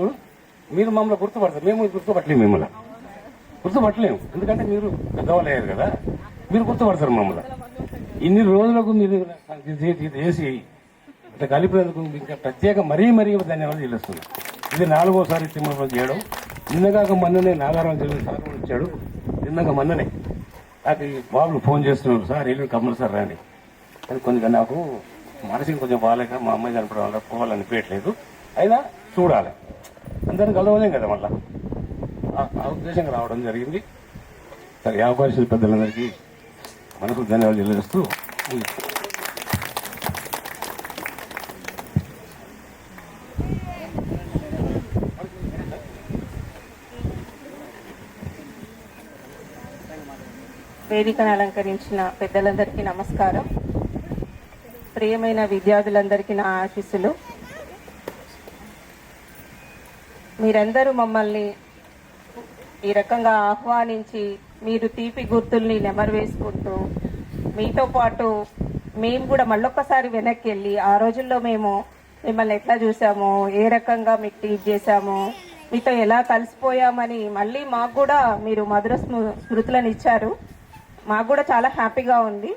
మీరు మమ్మల్ని గుర్తుపడతారు, మేము గుర్తుపట్టలేము, మిమ్మల్ని గుర్తుపట్టలేము. ఎందుకంటే మీరు పెద్దవాళ్ళు అయ్యారు కదా, మీరు గుర్తుపడతారు మమ్మల్ని. ఇన్ని రోజులకు మీరు చేసి ఇట్లా కలిపినందుకు ఇంకా ప్రత్యేక మరీ ధన్యవాదాలు తెలుస్తున్నాను. ఇది 4వసారి తిమ్మపల్లి చేయడం. నిన్నగాక మొన్ననే నాగారం జరిగిన సార్ వచ్చాడు. నిన్నగా మొన్ననే నాకు ఈ బాబులు ఫోన్ చేస్తున్నారు, సార్ వెళ్ళి కమ్మలు సార్ రండి. కానీ కొంచెం నాకు మనసుకి కొంచెం బాగాలేక మా అమ్మాయి కనపడం వల్ల పోవాలనిపించట్లేదు. అయినా చూడాలి, అందరిని కలవలేం కదా మళ్ళా. ఆ ఉద్దేశంగా రావడం జరిగింది. సరే, అవకాశాలు పెద్దలందరికీ మనకు ధన్యవాదాలు తెలియజేస్తూ వేదికను అలంకరించిన పెద్దలందరికీ నమస్కారం. ప్రియమైన విద్యార్థులందరికీ నా ఆశీస్సులు. మీరందరూ మమ్మల్ని ఈ రకంగా ఆహ్వానించి మీరు తీపి గుర్తుల్ని నెమరు వేసుకుంటూ మీతో పాటు మేము కూడా మళ్ళొక్కసారి వెనక్కి వెళ్ళి ఆ రోజుల్లో మేము మిమ్మల్ని ఎట్లా చూసామో, ఏ రకంగా మీకు టీచ్ చేశామో, మీతో ఎలా కలిసిపోయామని మళ్ళీ మాకు కూడా మీరు మధుర స్మృతులను ఇచ్చారు. మాకు కూడా చాలా హ్యాపీగా ఉంది.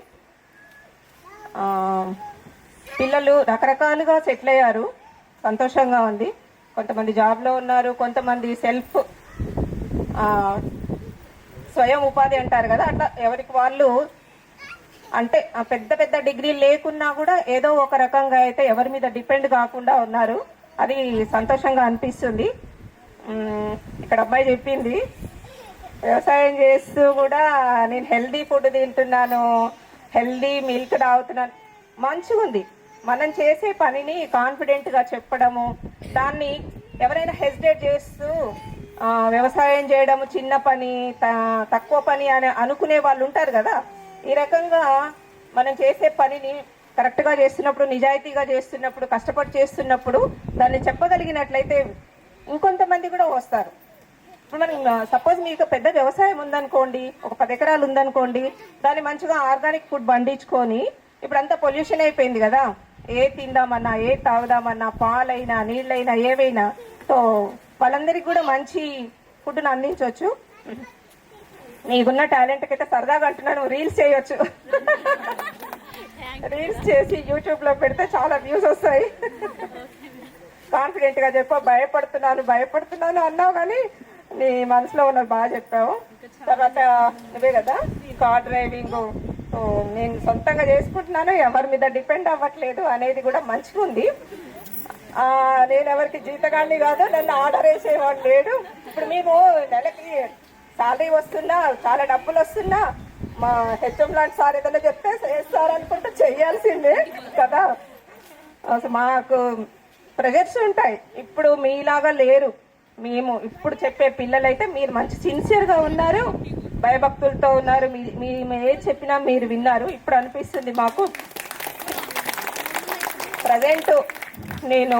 పిల్లలు రకరకాలుగా సెటిల్ అయ్యారు, సంతోషంగా ఉంది. కొంతమంది జాబ్లో ఉన్నారు, కొంతమంది సెల్ఫ్ స్వయం ఉపాధి అంటారు కదా, అట్లా ఎవరికి వాళ్ళు అంటే పెద్ద పెద్ద డిగ్రీ లేకున్నా కూడా ఏదో ఒక రకంగా అయితే ఎవరి మీద డిపెండ్ కాకుండా ఉన్నారు. అది సంతోషంగా అనిపిస్తుంది. ఇక్కడ అబ్బాయి చెప్పింది, వ్యవసాయం చేస్తూ కూడా నేను హెల్దీ ఫుడ్ తింటున్నాను, హెల్దీ మిల్క్ తాగుతున్నాను. మంచిగా ఉంది. మనం చేసే పనిని కాన్ఫిడెంట్గా చెప్పడము, దాన్ని ఎవరైనా హెసిటేట్ చేస్తూ వ్యవసాయం చేయడము చిన్న పని, తక్కువ పని అని అనుకునే వాళ్ళు ఉంటారు కదా. ఈ రకంగా మనం చేసే పనిని కరెక్ట్గా చేస్తున్నప్పుడు, నిజాయితీగా చేస్తున్నప్పుడు, కష్టపడి చేస్తున్నప్పుడు దాన్ని చెప్పగలిగినట్లయితే ఇంకొంతమంది కూడా వస్తారు. ఇప్పుడు మనం సపోజ్ మీకు పెద్ద వ్యవసాయం ఉందనుకోండి, ఒక 10 ఎకరాలు ఉందనుకోండి, దాన్ని మంచిగా ఆర్గానిక్ ఫుడ్ పండించుకొని, ఇప్పుడు అంతా పొల్యూషన్ అయిపోయింది కదా, ఏ తిందామన్నా, ఏ తాగుదామన్నా, పాలైనా నీళ్ళైనా ఏవైనా, సో వాళ్ళందరికీ కూడా మంచి ఫుడ్ను అందించవచ్చు. నీకున్న టాలెంట్కి అయితే సరదాగా అంటున్నాను, రీల్స్ చేయొచ్చు. రీల్స్ చేసి యూట్యూబ్లో పెడితే చాలా వ్యూస్ వస్తాయి. కాన్ఫిడెంట్గా చెప్ప, భయపడుతున్నాను అన్నావు కానీ నీ మనసులో ఉన్నది బాగా చెప్పావు. తర్వాత నువ్వే కదా కార్ డ్రైవింగ్ నేను సొంతంగా చేసుకుంటున్నాను, ఎవరి మీద డిపెండ్ అవ్వట్లేదు అనేది కూడా మంచిగా ఉంది. నేను ఎవరికి జీతగాన్ని కాదు, నన్ను ఆర్డర్ వేసేవాడు లేడు. ఇప్పుడు మేము నెలకి శాలరీ వస్తున్నా, చాలా డబ్బులు వస్తున్నా, మా హెచ్ఎం లాంటి సార్ ఏదైనా చెప్తే చేస్తారనుకుంటే చెయ్యాల్సిందే కదా. అసలు మాకు ప్రెజర్స్ ఉంటాయి. ఇప్పుడు మీలాగా లేరు. మేము ఇప్పుడు చెప్పే పిల్లలైతే మీరు మంచి సిన్సియర్గా ఉన్నారు, భయభక్తులతో ఉన్నారు. మేము ఏది చెప్పినా మీరు విన్నారు. ఇప్పుడు అనిపిస్తుంది మాకు. ప్రజెంట్ నేను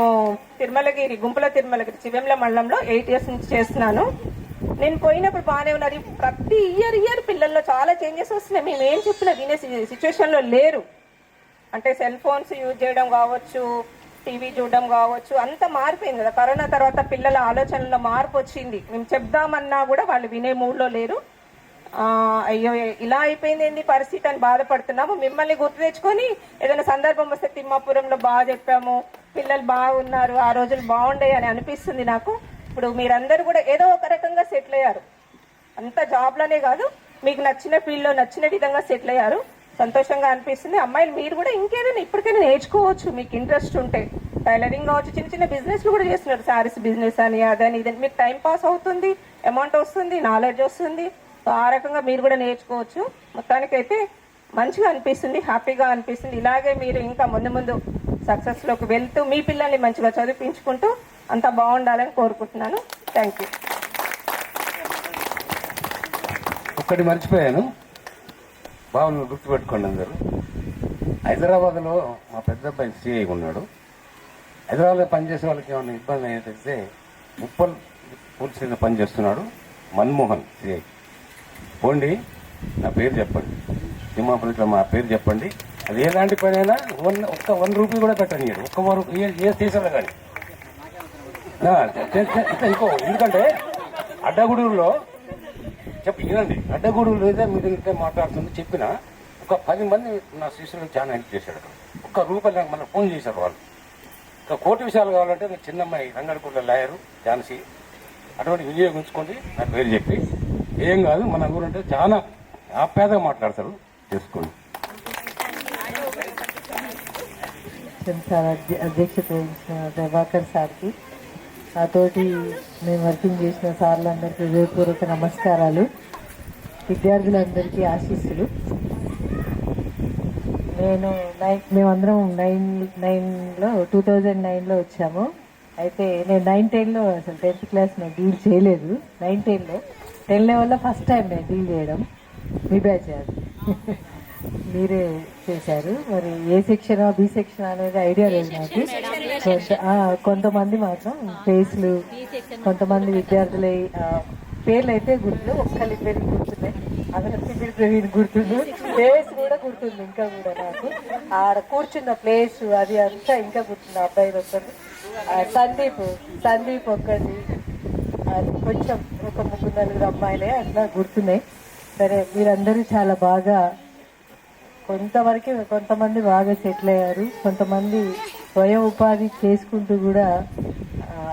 గుంపుల తిరుమలగిరి చివెంల మండలంలో 8 years నుంచి చేస్తున్నాను. నేను పోయినప్పుడు బాగానే ఉన్నారు. ప్రతి ఇయర్ పిల్లల్లో చాలా చేంజెస్ వస్తున్నాయి. మేము ఏం చెప్పినా వినే సిచ్యువేషన్లో లేరు. అంటే సెల్ ఫోన్స్ యూజ్ చేయడం కావచ్చు, టీవీ చూడడం కావచ్చు, అంతా మారిపోయింది కదా. కరోనా తర్వాత పిల్లల ఆలోచనలో మార్పు వచ్చింది. మేము చెప్దామన్నా కూడా వాళ్ళు వినే మూడ్లో లేరు. అయ్యో ఇలా అయిపోయింది ఏంది పరిస్థితి అని బాధపడుతున్నాము. మిమ్మల్ని గుర్తు తెచ్చుకొని ఏదైనా సందర్భం వస్తే తిమ్మాపురంలో బాగా చెప్పాము, పిల్లలు బాగున్నారు, ఆ రోజులు బాగుండే అని అనిపిస్తుంది నాకు. ఇప్పుడు మీరందరూ కూడా ఏదో ఒక రకంగా సెటిల్ అయ్యారు. అంత జాబ్లోనే కాదు, మీకు నచ్చిన ఫీల్డ్లో నచ్చిన విధంగా సెటిల్ అయ్యారు. సంతోషంగా అనిపిస్తుంది. అమ్మాయిలు మీరు కూడా ఇంకేదైనా ఇప్పటికైనా నేర్చుకోవచ్చు, మీకు ఇంట్రెస్ట్ ఉంటే. టైలరింగ్ కావచ్చు, చిన్న చిన్న బిజినెస్లు కూడా చేస్తున్నారు. శారీస్ బిజినెస్ అని, అదని ఇదని. మీకు టైం పాస్ అవుతుంది, అమౌంట్ వస్తుంది, నాలెడ్జ్ వస్తుంది. సో ఆ రకంగా మీరు కూడా నేర్చుకోవచ్చు. మొత్తానికైతే మంచిగా అనిపిస్తుంది, హ్యాపీగా అనిపిస్తుంది. ఇలాగే మీరు ఇంకా ముందు సక్సెస్లోకి వెళ్తూ మీ పిల్లల్ని మంచిగా చదివించుకుంటూ అంతా బాగుండాలని కోరుకుంటున్నాను. Thank you. ఒక్కటి మర్చిపోయాను, బాగుంది గుర్తుపెట్టుకోండి అందరూ. హైదరాబాద్లో మా పెద్ద అబ్బాయి సిఐ ఉన్నాడు. హైదరాబాద్లో పనిచేసే వాళ్ళకి ఏమైనా ఇబ్బంది అయితే ముప్పల్ పోలీస్ స్టేషన్ పనిచేస్తున్నాడు మన్మోహన్ సిఐ. పోండి, నా పేరు చెప్పండి, తిమ్మాపురంలో మా పేరు చెప్పండి. అది ఎలాంటి పని అయినా ఒక్క 1 రూపీ కూడా పెట్టనియడు. ఏ స్టేషన్లో కానీ ఇంకో. ఎందుకంటే అడ్డగూడూరులో వినండి, అడ్డగూడూరులో అయితే మీరు ఇంకా మాట్లాడుతుంది చెప్పిన ఒక 10 మంది నా శిష్యులకు చాలా హెల్ప్ చేశాడు. ఒక్క రూపాయలు మనకు ఫోన్ చేశారు వాళ్ళు. ఇంకా కోర్టు విషయాలు కావాలంటే నేను చిన్నమ్మాయి రంగడిపూర్ల లాయరు ఝాన్సీ, అటువంటి వినియోగించుకోండి, నా పేరు చెప్పి. ఏం కాదు, మన ఊరంటే చాలా ఆప్యాయంగా మాట్లాడతారు, చేసుకోండి. అధ్యక్షత వహించిన ప్రభాకర్ సార్కి, నాతోటి మేము వర్కింగ్ చేసిన సార్లందరికీ హృదయపూర్వక నమస్కారాలు. విద్యార్థులందరికీ ఆశీస్సులు. మేమందరం 2009లో వచ్చాము. అయితే నేను 9-10లో అసలు 10th క్లాస్ నేను డీల్ చేయలేదు. 9-10లో 10 లెవెల్లో ఫస్ట్ టైం నేను డీల్ చేయడం. మీ బ్యాచ్ అది మీరే చేశారు. మరి ఏ సెక్షన్ బి సెక్షన్ అనేది ఐడియా లేదు నాకు. కొంతమంది మాత్రం ఫేస్లు, కొంతమంది విద్యార్థుల పేర్లు అయితే గుర్తు, ఒక్కరిద్దరికి గుర్తున్నాయి. అదనకి ప్రవీణ్ గుర్తుంది, ప్లేస్ కూడా గుర్తుంది ఇంకా కూడా నాకు. ఆడ కూర్చున్న ప్లేస్ అది అంతా ఇంకా గుర్తుంది. అబ్బాయిలు ఒక్కరు, సందీప్ ఒక్కటి, అది కొంచెం ఒక 3-4 అమ్మాయిలే అట్లా గుర్తున్నాయి. సరే, మీరందరూ చాలా బాగా కొంతమంది బాగా సెటిల్ అయ్యారు. కొంతమంది స్వయం ఉపాధి చేసుకుంటూ కూడా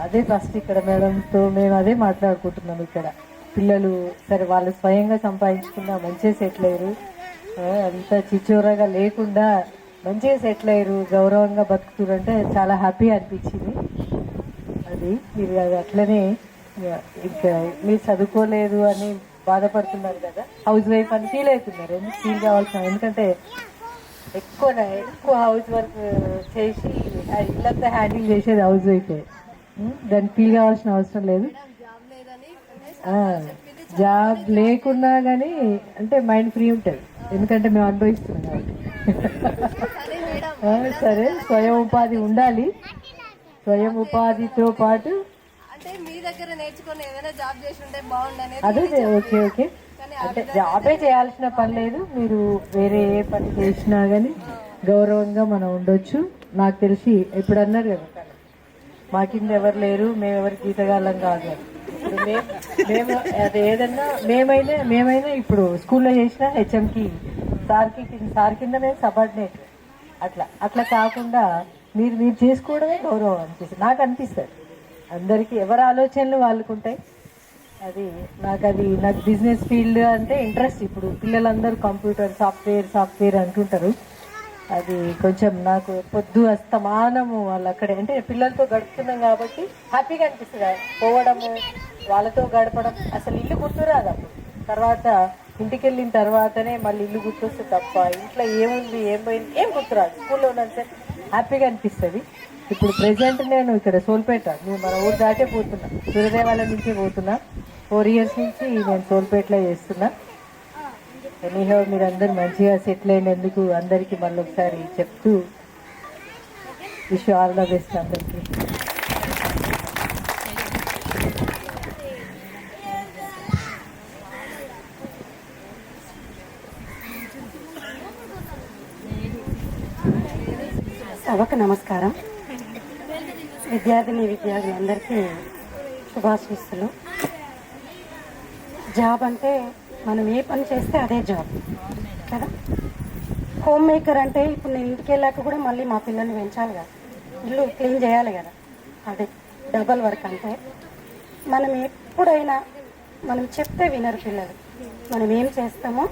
అదే ఫస్ట్ ఇక్కడ మేడంతో మేము అదే మాట్లాడుకుంటున్నాం. ఇక్కడ పిల్లలు సరే వాళ్ళు స్వయంగా సంపాదించుకున్నా మంచిగా సెటిల్ అయ్యారు. అంత చిచ్చోరగా లేకుండా మంచిగా సెటిల్ అయ్యారు, గౌరవంగా బతుకుతారు అంటే చాలా హ్యాపీ అనిపించింది. అది మీరు అది అట్లనే ఇంకా మీరు చదువుకోలేదు అని బాధపడుతున్నారు కదా, హౌస్ వైఫ్ అని ఫీల్ అవుతున్నారు. ఎందుకు ఫీల్ కావాల్సిన, ఎందుకంటే ఎక్కువ హౌస్ వర్క్ చేసి ఇల్లంతా హ్యాండిల్ చేసేది హౌస్ వైఫే. దాన్ని ఫీల్ కావాల్సిన అవసరం లేదు. జాబ్ లేకున్నా కానీ అంటే మైండ్ ఫ్రీ ఉంటుంది, ఎందుకంటే మేము అనుభవిస్తున్నాం కాబట్టి. సరే, స్వయం ఉపాధి ఉండాలి. స్వయం ఉపాధితో పాటు అదే ఓకే అంటే జాబే చేయాల్సిన పని లేదు. మీరు వేరే ఏ పని చేసినా కానీ గౌరవంగా మనం ఉండొచ్చు. నాకు తెలిసి ఇప్పుడు అన్నారు కదా, మా కింద ఎవరు లేరు, మేము ఎవరికి గీతగాళ్ళం కాదు. మేము అది ఏదన్నా మేమైనా ఇప్పుడు స్కూల్లో చేసిన హెచ్ఎంకి సార్ కింద మేము సబార్డినేట్. అట్లా కాకుండా మీరు చేసుకోవడమే గౌరవం అనిపిస్తుంది, నాకు అనిపిస్తుంది. అందరికీ ఎవరి ఆలోచనలు వాళ్ళకు ఉంటాయి. నాకు బిజినెస్ ఫీల్డ్ అంటే ఇంట్రెస్ట్. ఇప్పుడు పిల్లలందరూ కంప్యూటర్ సాఫ్ట్వేర్ అంటుంటారు. అది కొంచెం నాకు పొద్దు అస్తమానము వాళ్ళు అక్కడే అంటే పిల్లలతో గడుపుతున్నాం కాబట్టి హ్యాపీగా అనిపిస్తుంది. పోవడము, వాళ్ళతో గడపడం, అసలు ఇల్లు గుర్తురాదు అప్పుడు. తర్వాత ఇంటికి వెళ్ళిన తర్వాతనే మళ్ళీ ఇల్లు గుర్తొస్తుంది తప్ప ఇంట్లో ఏముంది ఏం పోయింది ఏం గుర్తురాదు. స్కూల్లో ఉన్నంత హ్యాపీగా అనిపిస్తుంది. ఇప్పుడు ప్రెసెంట్ నేను ఇక్కడ సోల్పేట, నేను మన ఊరు దాటే పోతున్నా, సూర్యదేవాల నుంచే పోతున్నా. 4 years నుంచి నేను సోల్పేటలో చేస్తున్నా. ఎనీహౌ మీరందరూ మంచిగా సెటిల్ అయినందుకు అందరికీ మళ్ళీ ఒకసారి చెప్తూ విష్ ఆల్ ద బెస్ట్ అందరికీ. సభకు నమస్కారం. విద్యార్థులందరికీ శుభాశీస్సులు. జాబ్ అంటే మనం ఏ పని చేస్తే అదే జాబ్ కదా. హోమ్ మేకర్ అంటే ఇప్పుడు నేను ఇంటికి వెళ్ళాక కూడా మళ్ళీ మా పిల్లల్ని పెంచాలి కదా, ఇల్లు క్లీన్ చేయాలి కదా, అదే డబల్ వర్క్. అంటే మనం ఎప్పుడైనా మనం చెప్తే వినరు పిల్లలు. మనం ఏం చేస్తామో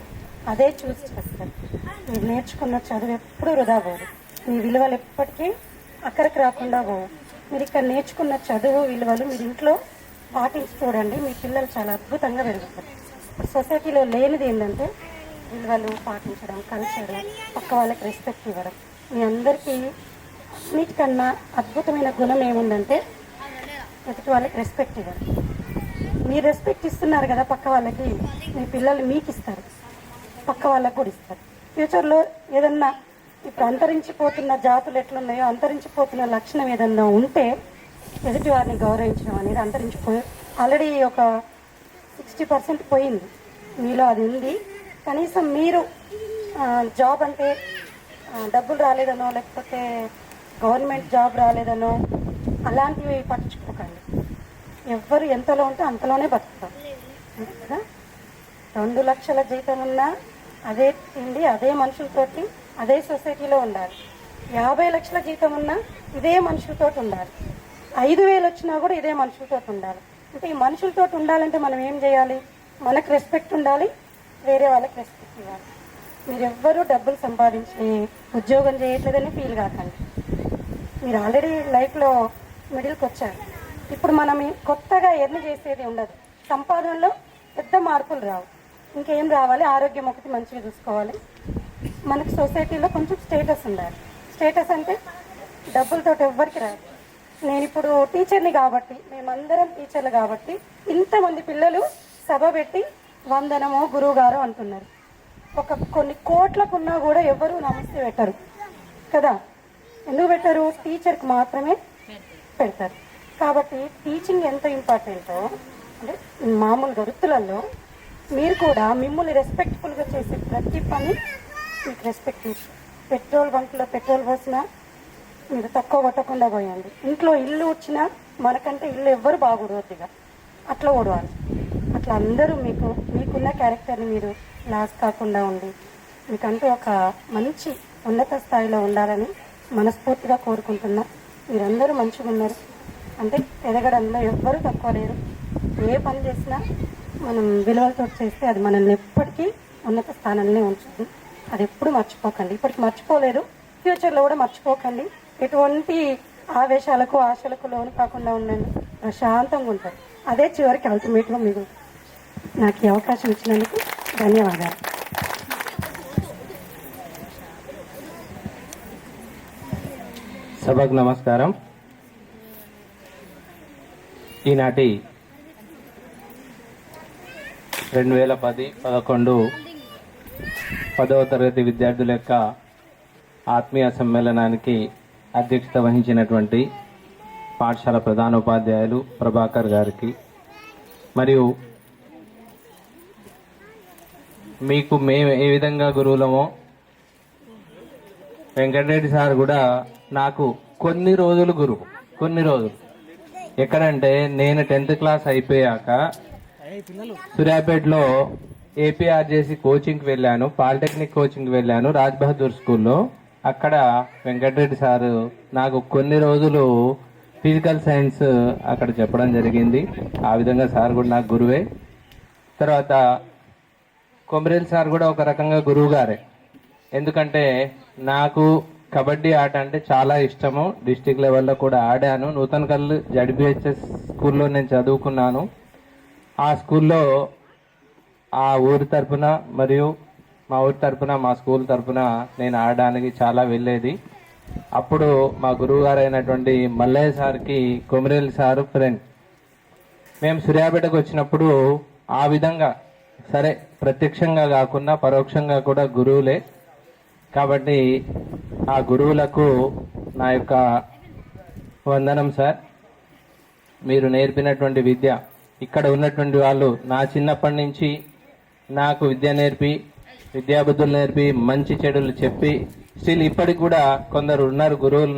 అదే చూసి చేస్తారు. మీరు నేర్చుకున్న చదువు ఎప్పుడూ వృధా పోదు. మీ విలువలు ఎప్పటికీ అక్కడికి రాకుండా పోవు. మీరు ఇక్కడ నేర్చుకున్న చదువు విలువలు మీరు ఇంట్లో పాటించి చూడండి, మీ పిల్లలు చాలా అద్భుతంగా పెరుగుతారు. ఇప్పుడు సొసైటీలో లేనిది ఏంటంటే విలువలు పాటించడం, కల్చర్, పక్క వాళ్ళకి రెస్పెక్ట్ ఇవ్వడం. మీ అందరికీ అన్నిటికన్నా అద్భుతమైన గుణం ఏముందంటే ఎదుటి వాళ్ళకి రెస్పెక్ట్ ఇవ్వడం. మీరు రెస్పెక్ట్ ఇస్తున్నారు కదా పక్క వాళ్ళకి, మీ పిల్లలు మీకు ఇస్తారు, పక్క వాళ్ళకు కూడా ఇస్తారు. ఫ్యూచర్లో ఏదన్నా ఇప్పుడు అంతరించిపోతున్న జాతులు ఎట్లున్నాయో అంతరించిపోతున్న లక్షణం ఏదన్నా ఉంటే ఎదుటి వారిని గౌరవించడం అనేది అంతరించిపోయి ఆల్రెడీ ఒక 60% పోయింది. మీలో అది ఉంది. కనీసం మీరు జాబ్ అంటే డబ్బులు రాలేదనో లేకపోతే గవర్నమెంట్ జాబ్ రాలేదనో అలాంటివి పట్టించుకోకండి. ఎవ్వరు ఎంతలో ఉంటే అంతలోనే బతుకుతాం కదా. 2 లక్షల జీతం ఉన్నా అదే తిండి, అదే మనుషులతోటి అదే సొసైటీలో ఉండాలి. 50 లక్షల జీతం ఉన్నా ఇదే మనుషులతో ఉండాలి. 5,000 వచ్చినా కూడా ఇదే మనుషులతో ఉండాలి. అంటే ఈ మనుషులతో ఉండాలంటే మనం ఏం చేయాలి? మనకు రెస్పెక్ట్ ఉండాలి, వేరే వాళ్ళకి రెస్పెక్ట్ ఇవ్వాలి. మీరు ఎవ్వరూ డబ్బులు సంపాదించి ఉద్యోగం చేయట్లేదని ఫీల్ కాకండి. మీరు ఆల్రెడీ లైఫ్లో మిడిల్కి వచ్చారు. ఇప్పుడు మనం కొత్తగా ఎర్న్ చేసేది ఉండదు. సంపాదనలో పెద్ద మార్పులు రావు. ఇంకేం రావాలి? ఆరోగ్యం ఒకటి మంచిగా చూసుకోవాలి. మనకు సొసైటీలో కొంచెం స్టేటస్ ఉండాలి. స్టేటస్ అంటే డబ్బులతో ఎవ్వరికి రాదు. నేను ఇప్పుడు టీచర్ని కాబట్టి, మేమందరం టీచర్లు కాబట్టి ఇంతమంది పిల్లలు సభ పెట్టి వందనమో గురువు గారు అంటున్నారు. కొన్ని కోట్లకున్నా కూడా ఎవరు నమస్తే పెట్టరు కదా. ఎందుకు పెట్టరు? టీచర్కి మాత్రమే పెడతారు. కాబట్టి టీచింగ్ ఎంత ఇంపార్టెంటో అంటే మామూలు వృత్తులలో మీరు కూడా మిమ్మల్ని రెస్పెక్ట్ఫుల్గా చేసే ప్రతి పని మీకు రెస్పెక్ట్ ఇచ్చు. పెట్రోల్ బంక్లో పెట్రోల్ పోసినా మీరు తక్కువ కొట్టకుండా పోయండి. ఇంట్లో ఇల్లు వచ్చినా మనకంటే ఇల్లు ఎవ్వరు బాగుడవద్దుగా అట్లా ఓడవాలి. అట్లా అందరూ మీకున్న క్యారెక్టర్ని మీరు లాస్ కాకుండా ఉండి మీకంటూ ఒక మంచి ఉన్నత స్థాయిలో ఉండాలని మనస్ఫూర్తిగా కోరుకుంటున్నా. మీరందరూ మంచిగా ఉన్నారు అంటే ఎదగడంలో ఎవ్వరూ తక్కువ లేరు. ఏ పని చేసినా మనం విలువలతో చేస్తే అది మనల్ని ఎప్పటికీ ఉన్నత స్థానంలో ఉంచుతుంది. అది ఎప్పుడు మర్చిపోకండి. ఇప్పటికి మర్చిపోలేదు, ఫ్యూచర్లో కూడా మర్చిపోకండి. ఎటువంటి ఆవేశాలకు ఆశలకు లోను కాకుండా ఉండండి, ప్రశాంతంగా ఉంటారు. అదే చివరికి అల్టిమేట్గా మీరు నాకు ఈ అవకాశం ఇచ్చినందుకు ధన్యవాదాలు. సభకు నమస్కారం. ఈనాటి 2010-11 10వ తరగతి విద్యార్థుల యొక్క ఆత్మీయ సమ్మేళనానికి అధ్యక్షత వహించినటువంటి పాఠశాల ప్రధానోపాధ్యాయులు ప్రభాకర్ గారికి, మరియు మీకు మేము ఏ విధంగా గురువులమో వెంకటరెడ్డి సార్ కూడా నాకు కొన్ని రోజులు గురువు. ఎక్కడంటే నేను 10th క్లాస్ అయిపోయాక సూర్యాపేటలో ఏపీఆర్జేసీ కోచింగ్కి వెళ్ళాను, పాలిటెక్నిక్ కోచింగ్కి వెళ్ళాను, రాజ్ బహదూర్ స్కూల్లో. అక్కడ వెంకటరెడ్డి సారు నాకు కొన్ని రోజులు ఫిజికల్ సైన్స్ అక్కడ చెప్పడం జరిగింది. ఆ విధంగా సార్ కూడా నాకు గురువే. తర్వాత కొమరేల్ సార్ కూడా ఒక రకంగా గురువు గారే. ఎందుకంటే నాకు కబడ్డీ ఆట అంటే చాలా ఇష్టము. డిస్టిక్ లెవెల్లో కూడా ఆడాను. నూతనకల్లు జడ్బిహెచ్ఎస్ స్కూల్లో నేను చదువుకున్నాను. ఆ స్కూల్లో ఆ ఊరి తరపున మరియు మా ఊరి తరపున మా స్కూల్ తరపున నేను ఆడడానికి చాలా వెళ్ళేది. అప్పుడు మా గురువు గారు అయినటువంటి మల్లయ్య సార్కి కొమరేల్ సారు ఫ్రెండ్. మేము సూర్యాపేటకు వచ్చినప్పుడు ఆ విధంగా సరే ప్రత్యక్షంగా కాకుండా పరోక్షంగా కూడా గురువులే. కాబట్టి ఆ గురువులకు నా యొక్క వందనం సార్. మీరు నేర్పినటువంటి విద్య, ఇక్కడ ఉన్నటువంటి వాళ్ళు నా చిన్నప్పటి నుంచి నాకు విద్య నేర్పి, విద్యాబుద్ధులు నేర్పి, మంచి చెడులు చెప్పి స్టిల్ ఇప్పటికి కూడా కొందరు ఉన్నారు గురువులు.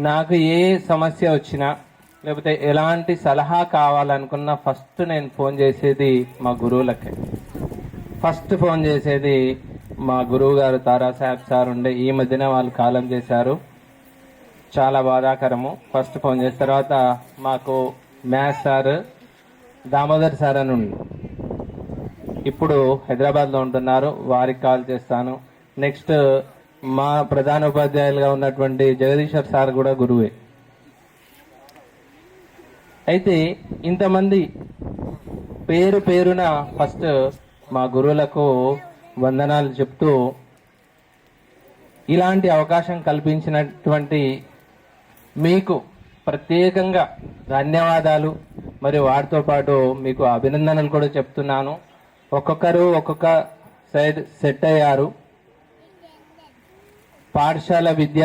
నాకు ఏ సమస్య వచ్చినా లేకపోతే ఎలాంటి సలహా కావాలనుకున్నా ఫస్ట్ నేను ఫోన్ చేసేది మా గురువులకే. ఫస్ట్ ఫోన్ చేసేది మా గురువు గారు తారా సాహెబ్ సార్ ఉండే. ఈ మధ్యన వాళ్ళు కాలం చేశారు, చాలా బాధాకరము. ఫస్ట్ ఫోన్ చేసిన తర్వాత మాకు మ్యాథ్స్ సార్ దామోదర్ సార్ అని ఉండి ఇప్పుడు హైదరాబాద్లో ఉంటున్నారు, వారికి కాల్ చేస్తాను. నెక్స్ట్ మా ప్రధాన ఉపాధ్యాయులుగా ఉన్నటువంటి జగదీశ్వర్ సార్ కూడా గురువే. అయితే ఇంతమంది పేరు పేరున ఫస్ట్ మా గురువులకు వందనాలు చెప్తూ ఇలాంటి అవకాశం కల్పించినటువంటి మీకు ప్రత్యేకంగా ధన్యవాదాలు. మరియు వాటితో పాటు మీకు అభినందనలు కూడా చెప్తున్నాను. ఒక్కొక్కరు ఒక్కొక్క సైడ్ సెట్ అయ్యారు. పాఠశాల విద్య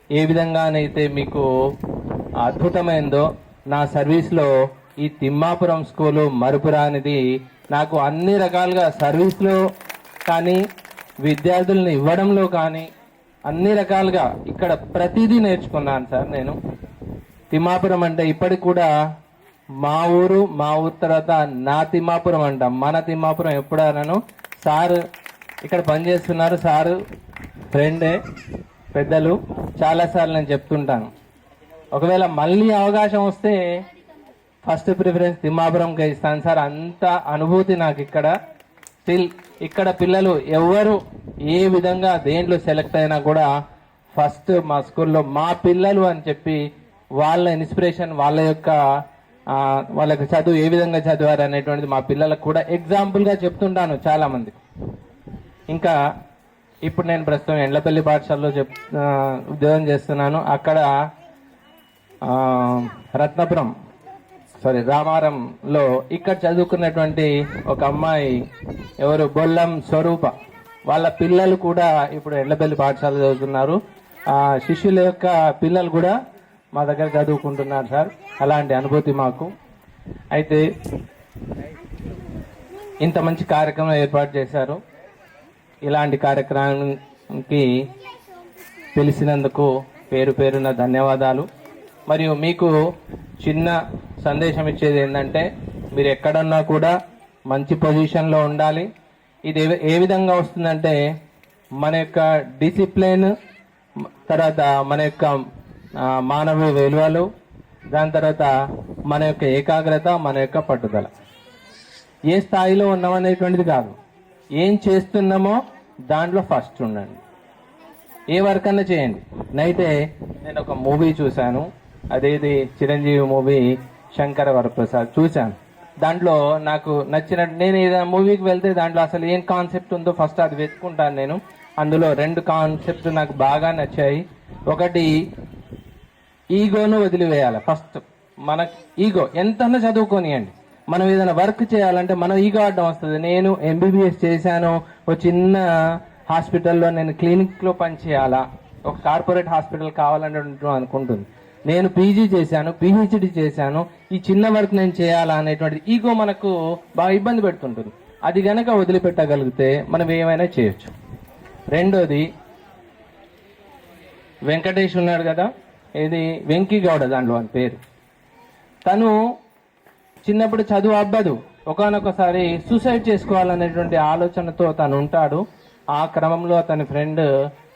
ఏ విధంగానైతే మీకు అద్భుతమైందో నా సర్వీస్లో ఈ తిమ్మాపురం స్కూలు మరుపురానిది. నాకు అన్ని రకాలుగా సర్వీస్లో కానీ విద్యార్థులను ఇవ్వడంలో కానీ అన్ని రకాలుగా ఇక్కడ ప్రతిదీ నేర్చుకున్నాను సార్. నేను తిమ్మాపురం అంటే ఇప్పటికి కూడా మా ఊరు తర్వాత నా తిమ్మాపురం అంటాం. మన తిమ్మాపురం ఎప్పుడన్నాను సార్ ఇక్కడ పనిచేస్తున్నారు, సారు ఫ్రెండే, పెద్దలు. చాలాసార్లు నేను చెప్తుంటాను, ఒకవేళ మళ్ళీ అవకాశం వస్తే ఫస్ట్ ప్రిఫరెన్స్ తిమ్మాపురంకే ఇస్తాను సార్. అంత అనుభూతి నాకు ఇక్కడ. స్టిల్ ఇక్కడ పిల్లలు ఎవరు ఏ విధంగా దేంట్లో సెలెక్ట్ అయినా కూడా ఫస్ట్ మా స్కూల్లో మా పిల్లలు అని చెప్పి వాళ్ళ ఇన్స్పిరేషన్, వాళ్ళ యొక్క చదువు ఏ విధంగా చదివారు అనేటువంటిది మా పిల్లలకు కూడా ఎగ్జాంపుల్గా చెప్తుంటాను చాలా మంది. ఇంకా ఇప్పుడు నేను ప్రస్తుతం ఎండ్లపల్లి పాఠశాలలో ఉద్యోగం చేస్తున్నాను. అక్కడ రామారంలో ఇక్కడ చదువుకున్నటువంటి ఒక అమ్మాయి ఎవరు బొల్లం స్వరూప, వాళ్ళ పిల్లలు కూడా ఇప్పుడు ఎండ్లపల్లి పాఠశాల చదువుతున్నారు. శిష్యుల యొక్క పిల్లలు కూడా మా దగ్గర చదువుకుంటున్నారు సార్. అలాంటి అనుభూతి మాకు. అయితే ఇంత మంచి కార్యక్రమం ఏర్పాటు చేశారు. ఇలాంటి కార్యక్రమానికి పిలిచినందుకు పేరు పేరున ధన్యవాదాలు. మరియు మీకు చిన్న సందేశం ఇచ్చేది ఏంటంటే, మీరు ఎక్కడున్నా కూడా మంచి పొజిషన్లో ఉండాలి. ఇది ఏ విధంగా వస్తుందంటే మన యొక్క డిసిప్లిన్, తర్వాత మన యొక్క మానవ విలువలు, దాని తర్వాత మన యొక్క ఏకాగ్రత, మన యొక్క పట్టుదల. ఏ స్థాయిలో ఉన్నామనేటువంటిది కాదు, ఏం చేస్తున్నామో దాంట్లో ఫస్ట్ ఉండండి. ఏ వర్క్ అన్నా చేయండి. నైటే నేను ఒక మూవీ చూశాను, అదేది చిరంజీవి మూవీ శంకర వరప్రసాద్ చూశాను. దాంట్లో నాకు నచ్చినట్టు, నేను ఏదైనా మూవీకి వెళ్తే దాంట్లో అసలు ఏం కాన్సెప్ట్ ఉందో ఫస్ట్ అది వెతుకుంటాను నేను. అందులో 2 కాన్సెప్ట్ నాకు బాగా నచ్చాయి. ఒకటి, ఈగోను వదిలివేయాలి. ఫస్ట్ మన ఈగో ఎంతన్నా చదువుకోనియండి, మనం ఏదైనా వర్క్ చేయాలంటే మనం ఈగో అడ్డం వస్తుంది. నేను ఎంబీబీఎస్ చేశాను, ఒక చిన్న హాస్పిటల్లో నేను క్లినిక్లో పనిచేయాలా, ఒక కార్పొరేట్ హాస్పిటల్ కావాలని అనుకుంటుంది. నేను పీజీ చేశాను, పిహెచ్డి చేశాను, ఈ చిన్న వర్క్ నేను చేయాలా అనేటువంటి ఈగో మనకు బాగా ఇబ్బంది పెడుతుంటుంది. అది గనక వదిలిపెట్టగలిగితే మనం ఏమైనా చేయొచ్చు. రెండోది, వెంకటేష్ ఉన్నాడు కదా, ఇది వెంకీ గౌడ దాంట్లో అని పేరు. తను చిన్నప్పుడు చదువు అబ్బదు, ఒకానొకసారి సూసైడ్ చేసుకోవాలనేటువంటి ఆలోచనతో తను ఉంటాడు. ఆ క్రమంలో అతని ఫ్రెండ్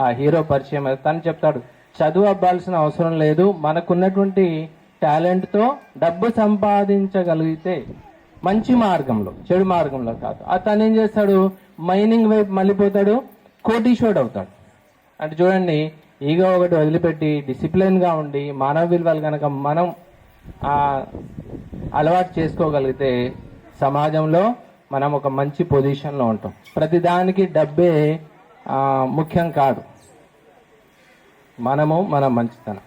ఆ హీరో పరిచయం, తను చెప్తాడు, చదువు అవ్వాల్సిన అవసరం లేదు. మనకున్నటువంటి టాలెంట్తో డబ్బు సంపాదించగలిగితే మంచి మార్గంలో, చెడు మార్గంలో కాదు. అతను ఏం చేస్తాడు, మైనింగ్ వైపు మళ్ళీపోతాడు, కోటీశ్వరుడు అవుతాడు. అంటే చూడండి, ఈగో ఒకటి వదిలిపెట్టి డిసిప్లిన్గా ఉండి మానవ విలువలు కనుక మనం అలవాటు చేసుకోగలిగితే సమాజంలో మనం ఒక మంచి పొజిషన్లో ఉంటాం. ప్రతిదానికి డబ్బే ముఖ్యం కాదు, మన మంచితనం.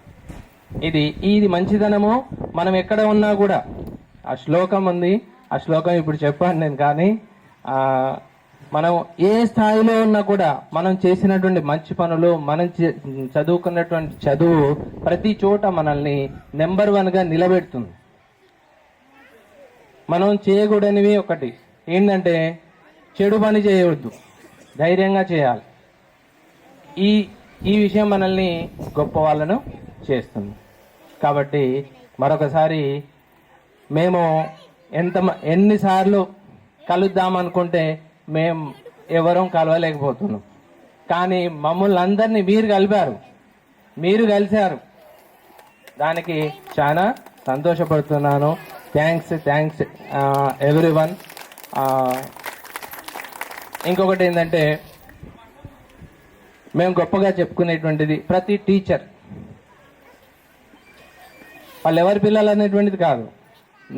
ఇది మంచితనము. మనం ఎక్కడ ఉన్నా కూడా ఆ శ్లోకం ఉంది, ఆ శ్లోకం ఇప్పుడు చెప్పాను నేను, కానీ మనం ఏ స్థాయిలో ఉన్నా కూడా మనం చేసినటువంటి మంచి పనులు, మనం చదువుకున్నటువంటి చదువు ప్రతి చోట మనల్ని నెంబర్ 1గా నిలబెడుతుంది. మనం చేయకూడనివి ఒకటి ఏంటంటే చెడు పని చేయవద్దు, ధైర్యంగా చేయాలి. ఈ విషయం మనల్ని గొప్ప వాళ్ళను చేస్తుంది. కాబట్టి మరొకసారి మేము ఎన్నిసార్లు కలుద్దామనుకుంటే మేము ఎవరం కలవలేకపోతున్నాం. కానీ మమ్మల్ని అందరినీ మీరు కలిశారు. దానికి చాలా సంతోషపడుతున్నాను. Thanks everyone. ఇంకొకటి ఏంటంటే మేము గొప్పగా చెప్పుకునేటువంటిది ప్రతి టీచర్ వాళ్ళు ఎవరి పిల్లలు అనేటువంటిది కాదు,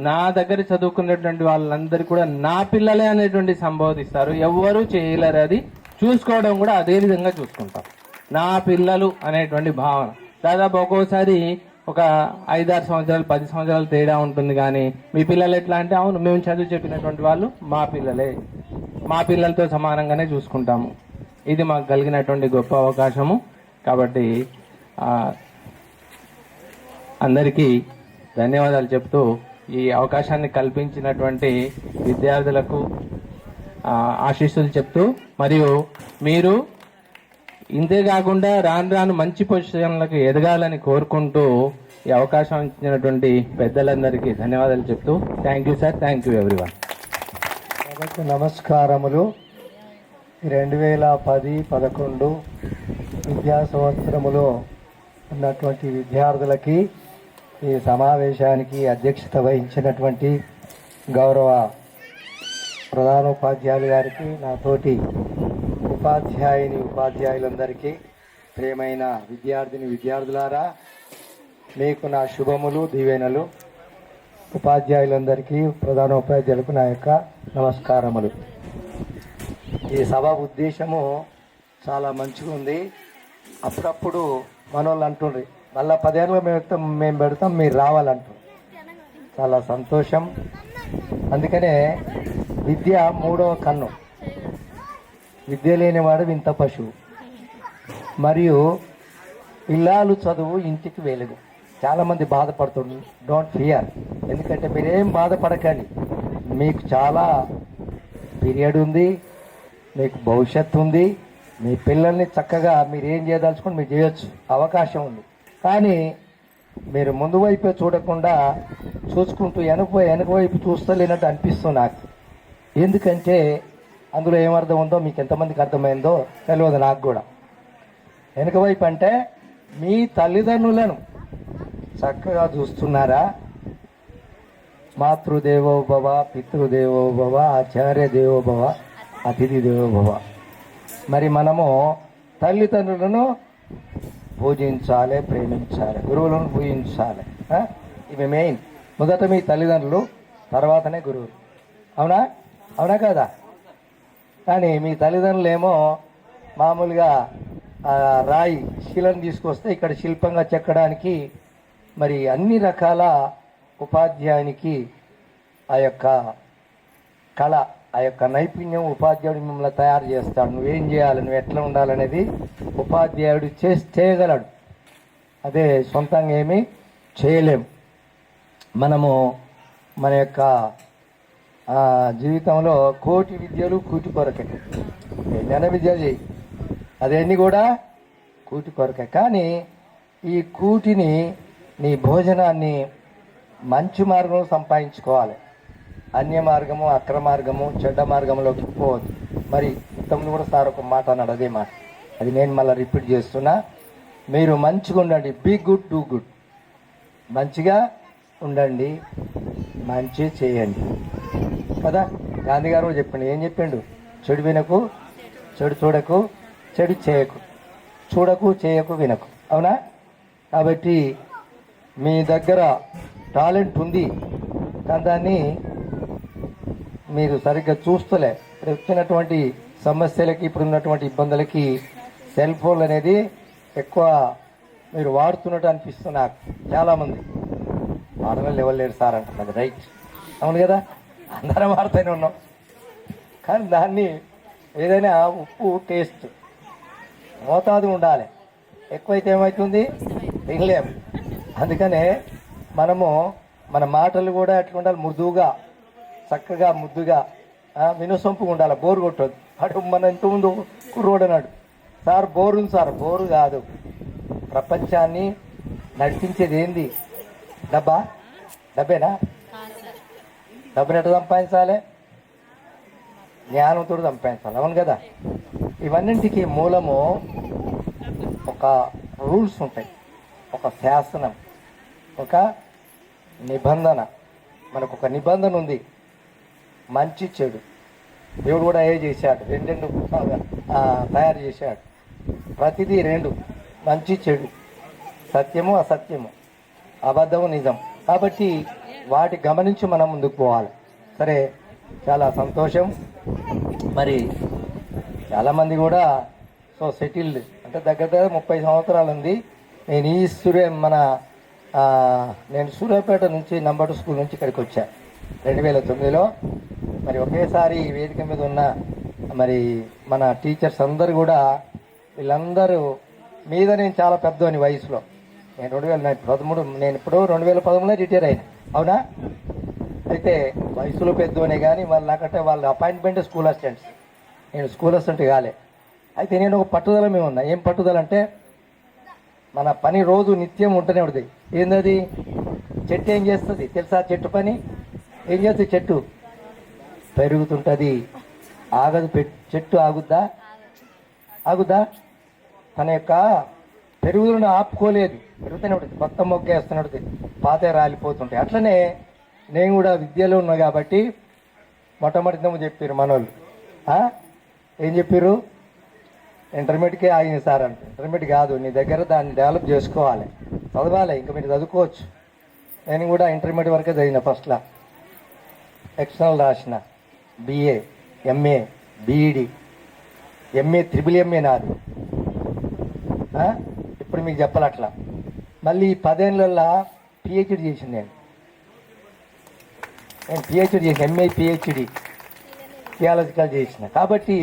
నా దగ్గర చదువుకునేటువంటి వాళ్ళందరూ కూడా నా పిల్లలే అనేటువంటి సంబోధిస్తారు. ఎవ్వరూ చేయలేరు. అది చూసుకోవడం కూడా అదే విధంగా చూసుకుంటాం. నా పిల్లలు అనేటువంటి భావన దాదాపు ఒక్కోసారి ఒక 5-6 సంవత్సరాలు 10 సంవత్సరాలు తేడా ఉంటుంది. కానీ మీ పిల్లలు ఎట్లా అంటే, అవును మేము చదువు చెప్పినటువంటి వాళ్ళు మా పిల్లలే, మా పిల్లలతో సమానంగానే చూసుకుంటాము. ఇది మాకు కలిగినటువంటి గొప్ప అవకాశము. కాబట్టి అందరికీ ధన్యవాదాలు చెప్తూ ఈ అవకాశాన్ని కల్పించినటువంటి విద్యార్థులకు ఆశీస్సులు చెప్తూ, మరియు మీరు ఇంతే కాకుండా రాను మంచి పొజిషన్లకు ఎదగాలని కోరుకుంటూ ఈ అవకాశం ఇచ్చినటువంటి పెద్దలందరికీ ధన్యవాదాలు చెప్తూ thank you sir, thank you everyone. నమస్కారములు. 2010-11 విద్యా సంవత్సరములో ఉన్నటువంటి విద్యార్థులకి ఈ సమావేశానికి అధ్యక్షత వహించినటువంటి గౌరవ ప్రధానోపాధ్యాయులు గారికి, నాతోటి ఉపాధ్యాయులందరికీ, ప్రియమైన విద్యార్థులారా, మీకు నా శుభములు, దీవెనలు. ఉపాధ్యాయులందరికీ, ప్రధానోపాధ్యాయులకు నా యొక్క నమస్కారములు. ఈ సభ ఉద్దేశము చాలా మంచిగా ఉంది. అప్పుడప్పుడు మనోళ్ళు అంటుండ్రి, మళ్ళా 10 ఏళ్ళు మేము పెడతాం, మీరు రావాలంటారు. చాలా సంతోషం. అందుకనే విద్య 3వ కన్ను. విద్య లేనివాడు వింత పశువు. మరియు ఇల్లాలు చదువు ఇంటికి వెలుగు. చాలామంది బాధపడుతుంది. Don't fear. ఎందుకంటే మీరేం బాధపడకండి. మీకు చాలా పీరియడ్ ఉంది, మీకు భవిష్యత్తు ఉంది. మీ పిల్లల్ని చక్కగా మీరు ఏం చేయదలుచుకుని మీరు చేయొచ్చు, అవకాశం ఉంది. కానీ మీరు ముందు వైపే చూడకుండా చూసుకుంటూ వెనక వైపు చూస్తలేనట్టు అనిపిస్తుంది నాకు. ఎందుకంటే అందులో ఏమర్థం ఉందో మీకు ఎంతమందికి అర్థమైందో తెలియదు నాకు కూడా. వెనక వైపు అంటే మీ తల్లిదండ్రులను చక్కగా చూస్తున్నారా? మాతృదేవో భవ, పితృదేవో భవ, ఆచార్య దేవో భవ, అతిథి దేవో భవ. మరి మనము తల్లిదండ్రులను పూజించాలి, ప్రేమించాలి, గురువులను పూజించాలి. ఇవి మెయిన్. మొదట మీ తల్లిదండ్రులు, తర్వాతనే గురువులు. అవునా కదా? కానీ మీ తల్లిదండ్రులు ఏమో మామూలుగా రాయి శిలను తీసుకొస్తే ఇక్కడ శిల్పంగా చెక్కడానికి మరి అన్ని రకాల ఉపాధ్యాయునికి ఆ యొక్క కళ, ఆ యొక్క నైపుణ్యం ఉపాధ్యాయుడు మిమ్మల్ని తయారు చేస్తాడు. నువ్వేం చేయాలి, నువ్వు ఎట్లా ఉండాలనేది ఉపాధ్యాయుడు చేయగలడు. అదే సొంతంగా ఏమీ చేయలేం. మనము మన యొక్క జీవితంలో కోటి విద్యలు కూటి కొరకే. ఎన్నైనా విద్య చేయి, అదన్నీ కూడా కూటి కొరకే. కానీ ఈ కూటిని, నీ భోజనాన్ని మంచి మార్గంలో సంపాదించుకోవాలి. అన్య మార్గము, అక్రమ మార్గము, చెడ్డ మార్గంలోకి పోవద్దు. మరి ఇంతకుముందు కూడా సార్ ఒక మాట అన్నాడు, అదే మాట. అది నేను మళ్ళీ రిపీట్ చేస్తున్నా. మీరు మంచిగా ఉండండి. Be good do good. మంచిగా ఉండండి, మంచి చేయండి కదా. గాంధీ గారు కూడా చెప్పిండు. ఏం చెప్పిండు? చెడు వినకు, చెడు చూడకు, చెడు చేయకు, చూడకు చేయకు వినకు. అవునా? కాబట్టి మీ దగ్గర టాలెంట్ ఉంది కానీ దాన్ని మీరు సరిగ్గా చూస్తలే. ఇప్పుడు వచ్చినటువంటి సమస్యలకి, ఇప్పుడు ఉన్నటువంటి ఇబ్బందులకి సెల్ ఫోన్ అనేది ఎక్కువ మీరు వాడుతున్నట్టు అనిపిస్తుంది నాకు. చాలామంది ఆడవాళ్ళు ఎవరు లేరు సార్ అంటున్నది. రైట్, అవును కదా, అందరం వాడుతూనే ఉన్నాం. కానీ దాన్ని ఏదైనా ఉప్పు టేస్ట్ మోతాదు ఉండాలి. ఎక్కువైతే ఏమవుతుంది? తినలేము. అందుకనే మనము మన మాటలు కూడా ఎట్లా ఉండాలి? మృదువుగా, చక్కగా, ముద్దుగా, వినసొంపుగా ఉండాలి. బోరు కొట్టదు. అటు మన ఇంతకుముందు కుర్రోడు అన్నాడు, సార్ బోరు ఉంది సార్. బోరు కాదు, ప్రపంచాన్ని నడిపించేది ఏంది? డబ్బా? డబ్బేనా? డబ్బుని ఎట్లా సంపాదించాలి? జ్ఞానంతో సంపాదించాలి. అవును కదా. ఇవన్నింటికి మూలము ఒక రూల్స్ ఉంటాయి, ఒక శాసనం, ఒక నిబంధన. మనకు ఒక నిబంధన ఉంది, మంచి చెడు. దేవుడు కూడా చేశాడు, రెండు తయారు చేశాడు. ప్రతిదీ రెండు, మంచి చెడు, సత్యము అసత్యము, అబద్ధము నిజం. కాబట్టి వాటి గమనించి మనం ముందుకు పోవాలి. సరే, చాలా సంతోషం. మరి చాలామంది కూడా సెటిల్డ్ అంటే దగ్గర దగ్గర 30 సంవత్సరాలు ఉంది. నేను నేను సూర్యాపేట నుంచి నంబర్ 2 స్కూల్ నుంచి ఇక్కడికి వచ్చా 2009లో. మరి ఒకేసారి వేదిక మీద ఉన్న మరి మన టీచర్స్ అందరు కూడా, వీళ్ళందరూ మీద నేను చాలా పెద్దోని వయసులో. నేను 2013, నేను ఇప్పుడు 2013లో రిటైర్ అయినా. అవునా? అయితే వయసులో పెద్దోనే కానీ వాళ్ళు నాకంటే వాళ్ళ అపాయింట్మెంట్ స్కూల్ అసిస్టెంట్స్. నేను స్కూల్ అసిస్టెంట్ కాలే. అయితే నేను ఒక పట్టుదల మీద ఉన్నా. ఏం పట్టుదల అంటే, మన పని రోజు నిత్యం ఉంటూనే ఉంటుంది. ఏందది? చెట్టు ఏం చేస్తుంది తెలుసా? చెట్టు పని ఏం చేస్తుంది? చెట్టు పెరుగుతుంటుంది, ఆగదు. చెట్టు ఆగుద్దా? ఆగుద్దా? తన యొక్క పెరుగుదలను ఆపుకోలేదు, పెరుగుతూనే ఉంటుంది. కొత్త మొక్క వేస్తూనే పాత రాలిపోతుంటాయి. అట్లనే నేను కూడా విద్యలో ఉన్నా కాబట్టి మొట్టమొదటి చెప్పారు మనోళ్ళు. ఏం చెప్పారు? ఇంటర్మీడియట్కే ఆగింది సార్ అంటే. ఇంటర్మీడియట్ కాదు, నీ దగ్గర దాన్ని డెవలప్ చేసుకోవాలి, చదవాలి. ఇంకా మీరు చదువుకోవచ్చు. నేను కూడా ఇంటర్మీడియట్ వరకే చదివిన. ఫస్ట్లో ఎక్స్టర్నల్ రాసిన, BA, MA, BEd, MA, MA నాది. ఇప్పుడు మీకు చెప్పాలి అట్లా. మళ్ళీ 10 ఏళ్ళల్లో PhD చేసింది. నేను PhD చేసిన, MA PhD థియాలజికల్ చేసిన. కాబట్టి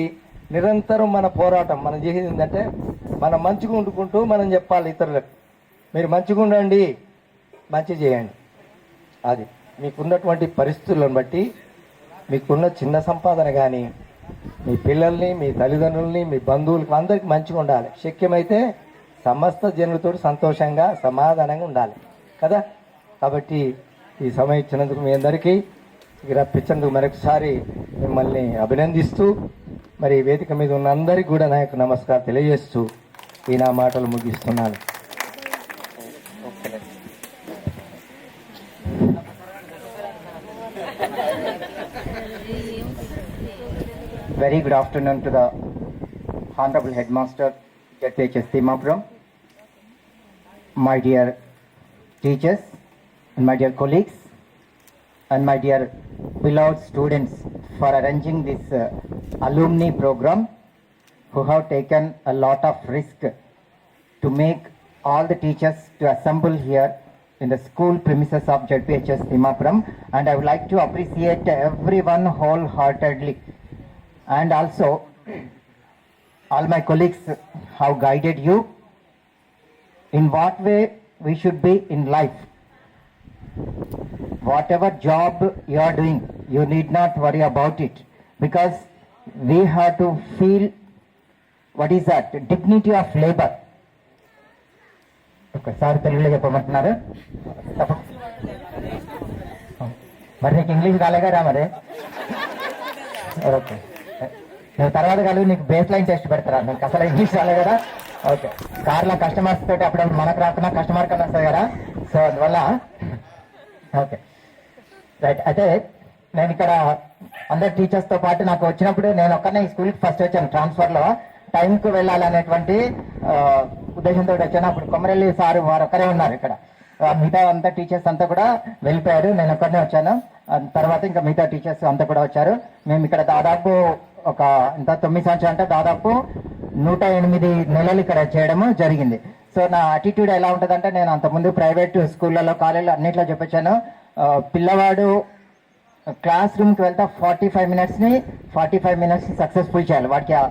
నిరంతరం మన పోరాటం మనం చేసేది ఏంటంటే, మనం మంచిగా వండుకుంటూ మనం చెప్పాలి ఇతరులకు, మీరు మంచిగా ఉండండి, మంచి చేయండి. అది మీకున్నటువంటి పరిస్థితులను బట్టి, మీకున్న చిన్న సంపాదన కానీ, మీ పిల్లల్ని, మీ తల్లిదండ్రుల్ని, మీ బంధువులకు అందరికీ మంచిగా ఉండాలి. శక్యమైతే సమస్త జనులతో సంతోషంగా, సమాధానంగా ఉండాలి కదా. కాబట్టి ఈ సమయం ఇచ్చినందుకు మీ అందరికీ, రప్పించేందుకు మరొకసారి మిమ్మల్ని అభినందిస్తూ, మరి వేదిక మీద ఉన్న అందరికీ కూడా నా యొక్క నమస్కారం తెలియజేస్తూ ఈ నా మాటలు ముగిస్తున్నాను. Very good afternoon to the Honorable Headmaster, JPHS Timapuram, my dear teachers and my dear colleagues and my dear beloved students, for arranging this alumni program, who have taken a lot of risk to make all the teachers to assemble here in the school premises of JPHS Timapuram, and I would like to appreciate everyone wholeheartedly. And also all my colleagues have guided you in what way we should be in life. Whatever job you are doing, you need not worry about it, because we have to feel, what is that, dignity of labor. ఒకసారి తెలుగులో చెప్పమంటున్నారు. మరి నీకు English రాలేగా రా మరి. Okay, నువ్వు తర్వాత కలిగి నీకు బేస్ లైన్ టెస్ట్ పెడతారా, నీకు అసలు ఇంగ్లీష్ రాలే కదా. ఓకే, కార్లో కస్టమర్స్ తోటి అప్పుడు మనకు రాకుండా కస్టమర్ కన్నా వస్తుంది కదా. సో అందువల్ల ఓకే రైట్. అయితే నేను ఇక్కడ అందరు టీచర్స్తో పాటు నాకు వచ్చినప్పుడు నేను ఒక్కనే ఈ స్కూల్కి ఫస్ట్ వచ్చాను. ట్రాన్స్ఫర్లో టైంకు వెళ్ళాలనేటువంటి ఉద్దేశంతో వచ్చాను. అప్పుడు కొమరెల్లి సారు వారు ఒక్కరే ఉన్నారు ఇక్కడ. మిగతా అంతా టీచర్స్ అంతా కూడా వెళ్ళిపోయారు, నేను ఒక్కనే వచ్చాను. తర్వాత ఇంకా మిగతా టీచర్స్ అంతా కూడా వచ్చారు. మేము ఇక్కడ దాదాపు ఒక 9 సంవత్సరాలు అంటే దాదాపు 108 నెలలు ఇక్కడ చేయడము జరిగింది. సో నా అటిట్యూడ్ ఎలా ఉంటుందంటే, నేను అంతకుముందు ప్రైవేట్ స్కూళ్ళలో కాలేజీలో అన్నిట్లో చెప్పొచ్చాను, పిల్లవాడు క్లాస్ రూమ్కి వెళ్తా 45 మినిట్స్ సక్సెస్ఫుల్ చేయాలి. వాడికి ఆ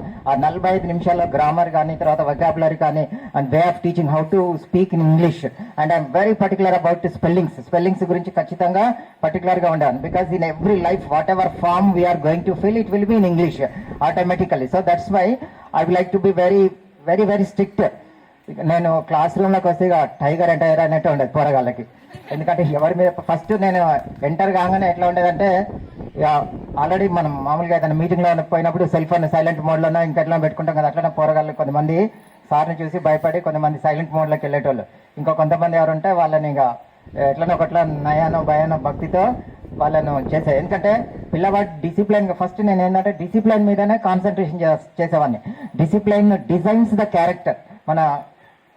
45 నిమిషాల్లో గ్రామర్ కానీ, తర్వాత వొకాబులరీ కానీ, and way of teaching, how to speak in English. And I'm very particular about spellings గురించి ఖచ్చితంగా పర్టికులర్గా ఉండాలి. Because in every life whatever form we are going to fill it will be in English automatically. So that's why I would like to be very very very strict. నేను class రూమ్లోకి వస్తే ఇక tiger అన్నట్టు ఉండదు పోరగాళ్ళకి. ఎందుకంటే ఎవరి మీద first నేను ఎంటర్ కాగానే ఎట్లా ఉండేదంటే, ఆల్రెడీ మనం మామూలుగా ఏదైనా మీటింగ్లో పోయినప్పుడు సెల్ ఫోన్ సైలెంట్ మోడ్లోనో ఇంకా ఎట్లా పెట్టుకుంటాం కదా, అట్లనే పోరగాళ్ళు కొంతమంది సార్ని చూసి భయపడి కొంతమంది సైలెంట్ మోడ్లోకి వెళ్ళేటోళ్ళు. ఇంకో కొంతమంది ఎవరుంటే వాళ్ళని ఇక ఎట్లనో ఒకట్లా నయానో భయానో భక్తితో వాళ్ళను చేసే. ఎందుకంటే పిల్లవాడు డిసిప్లైన్, ఫస్ట్ నేను ఏంటంటే డిసిప్లైన్ మీదనే కాన్సన్ట్రేషన్ చేసేవాడిని. Discipline designs the character. మన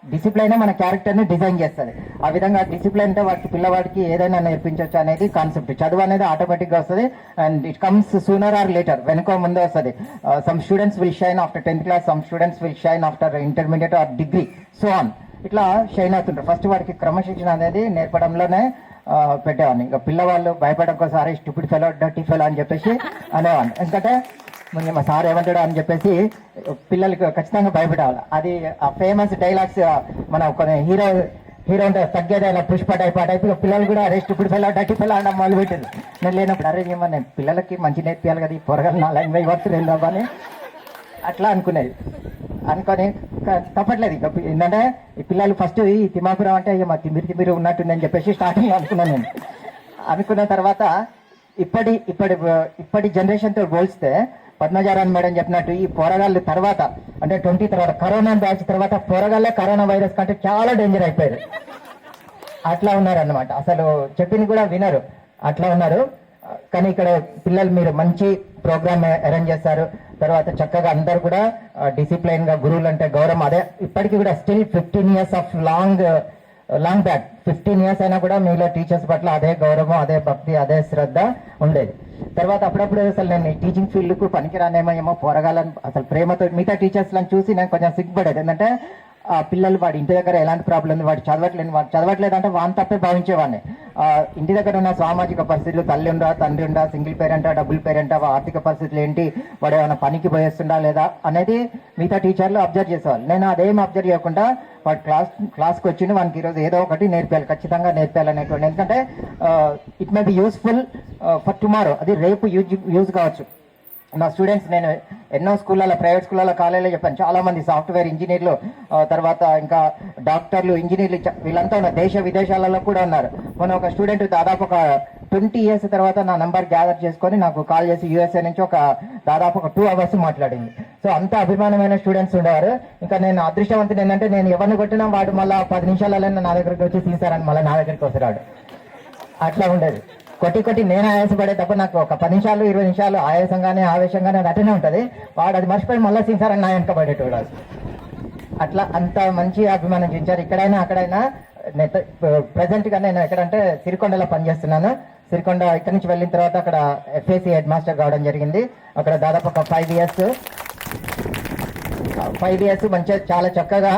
డిసిప్లైనే మన క్యారెక్టర్ని డిజైన్ చేస్తుంది. ఆ విధంగా డిసిప్లైన్ అంటే వాడికి పిల్లవాడికి ఏదైనా నేర్పించవచ్చు అనేది కాన్సెప్ట్. చదువు అనేది ఆటోమేటిక్గా వస్తుంది and it comes sooner or later, వెనుక ముందే వస్తుంది. Some students will shine after 10th class, some students will shine after intermediate or degree, so on. ఇట్లా షైన్ అవుతుంటారు. ఫస్ట్ వాడికి క్రమశిక్షణ అనేది నేర్పడంలోనే పెట్టేవాడిని. ఇంకా పిల్లవాళ్ళు భయపడడం కోసం అరే స్టూపిడ్ ఫెలో, డర్టీ ఫెలో అని చెప్పేసి అనేవాడిని. ఎందుకంటే మా సార్ ఏమంటాడు అని చెప్పేసి పిల్లలకి ఖచ్చితంగా భయపడాలి. అది ఆ ఫేమస్ డైలాగ్స్ మన కొన్ని హీరో ఉంటే తగ్గేది అలా పుష్ప టైప్ పిల్లలు కూడా అరే స్టూపిడ్ ఫెలో, డర్టీ ఫెలో అనడం మొదలు పెట్టింది. నేను లేనప్పుడు అరే ఏమన్నా పిల్లలకి మంచి నేర్పియాలి కదా, ఈ పొరగాలు నా లాంగ్వేజ్ వర్క్ అని అట్లా అనుకునేది. అనుకొని తప్పట్లేదు. ఇక ఏంటంటే ఈ పిల్లలు ఫస్ట్ ఈ తిమ్మాపురం అంటే మా తిమ్మిరి ఉన్నట్టుందని చెప్పేసి స్టార్టింగ్ అనుకున్నాను నేను. అనుకున్న తర్వాత ఇప్పటి జనరేషన్తో పోల్స్తే పద్మజారాన్ని మేడం చెప్పినట్టు ఈ పోరగాళ్ళు తర్వాత అంటే 20 తర్వాత కరోనా బ్యాచ్ తర్వాత పోరగాళ్ళే కరోనా వైరస్ కంటే చాలా డేంజర్ అయిపోయారు. అట్లా ఉన్నారన్నమాట. అసలు చెప్పింది కూడా వినరు, అట్లా ఉన్నారు. కానీ ఇక్కడ పిల్లలు మీరు మంచి ప్రోగ్రామ్ అరేంజ్ చేస్తారు. తర్వాత చక్కగా అందరు కూడా డిసిప్లైన్ గా, గురువులు అంటే గౌరవం. అదే ఇప్పటికీ కూడా still 15 years of long back 15 years అయినా కూడా మీలో టీచర్స్ పట్ల అదే గౌరవం, అదే భక్తి, అదే శ్రద్ధ ఉండేది. తర్వాత అప్పుడప్పుడు అసలు నేను ఈ టీచింగ్ ఫీల్డ్కు పనికిరానేమో పోరగాలని అసలు ప్రేమతో మిగతా టీచర్స్లను చూసి నేను కొంచెం సిగ్గుపడేది. ఏంటంటే ఆ పిల్లలు వాడి ఇంటి దగ్గర ఎలాంటి ప్రాబ్లం ఉంది, వాడు చదవట్లేదు అంటే వాని తప్పే భావించేవాడిని. ఇంటి దగ్గర ఉన్న సామాజిక పరిస్థితులు, తల్లి ఉండా, తండ్రి ఉండా, సింగిల్ పేరెంటా, డబుల్ పేరెంటా, ఆర్థిక పరిస్థితులు ఏంటి, వాడు ఏమైనా పనికి పోయేస్తుండా లేదా అనేది మిగతా టీచర్లు అబ్జర్వ్ చేసేవాళ్ళు. నేను అదేం అబ్జర్వ్ చేయకుండా వాడు క్లాస్కి వచ్చింది, వానికి ఈరోజు ఏదో ఒకటి నేర్పాలి, ఖచ్చితంగా నేర్పాలనేటువంటి. ఎందుకంటే it may be useful for tomorrow, అది రేపు యూజ్ కావచ్చు. నా స్టూడెంట్స్ నేను ఎన్నో స్కూళ్ళలో, ప్రైవేట్ స్కూళ్ళలో, కాలేజీలో చెప్పాను. చాలామంది సాఫ్ట్వేర్ ఇంజనీర్లు, తర్వాత ఇంకా డాక్టర్లు, ఇంజనీర్లు వీళ్ళంతా ఉన్నారు. దేశ విదేశాలలో కూడా ఉన్నారు. మొన్న ఒక స్టూడెంట్ దాదాపు ఒక 20 years తర్వాత నా నెంబర్ గ్యాదర్ చేసుకొని నాకు కాల్ చేసి USA నుంచి దాదాపు 2 hours మాట్లాడింది. సో అంత అభిమానమైన స్టూడెంట్స్ ఉండేవారు. ఇంకా నేను అదృష్టవంతుడు ఏంటంటే నేను ఎవరిని కొట్టినా వాడు మళ్ళీ 10 నిమిషాలలో నా దగ్గరికి వచ్చి తీసారని మళ్ళీ నా దగ్గరికి వస్తున్నాడు. అట్లా ఉండేది. కొట్టి నేను ఆయాసపడే తప్ప నాకు ఒక 10 నిమిషాలు 20 నిమిషాలు ఆయాసంగానే ఆవేశంగానే అటనే ఉంటుంది. వాడు అది మర్చిపోయి మళ్ళీ తీసారని నా వెనకబడేటోడు. అట్లా అంత మంచి అభిమానం చూపించారు. ఇక్కడైనా అక్కడైనా ప్రజెంట్గా నేను ఎక్కడంటే సిరికొండలో పనిచేస్తున్నాను. సిరికొండ ఇక్కడి నుంచి వెళ్ళిన తర్వాత అక్కడ FAC హెడ్ మాస్టర్ కావడం జరిగింది. అక్కడ దాదాపు ఒక 5 years మంచిగా చాలా చక్కగా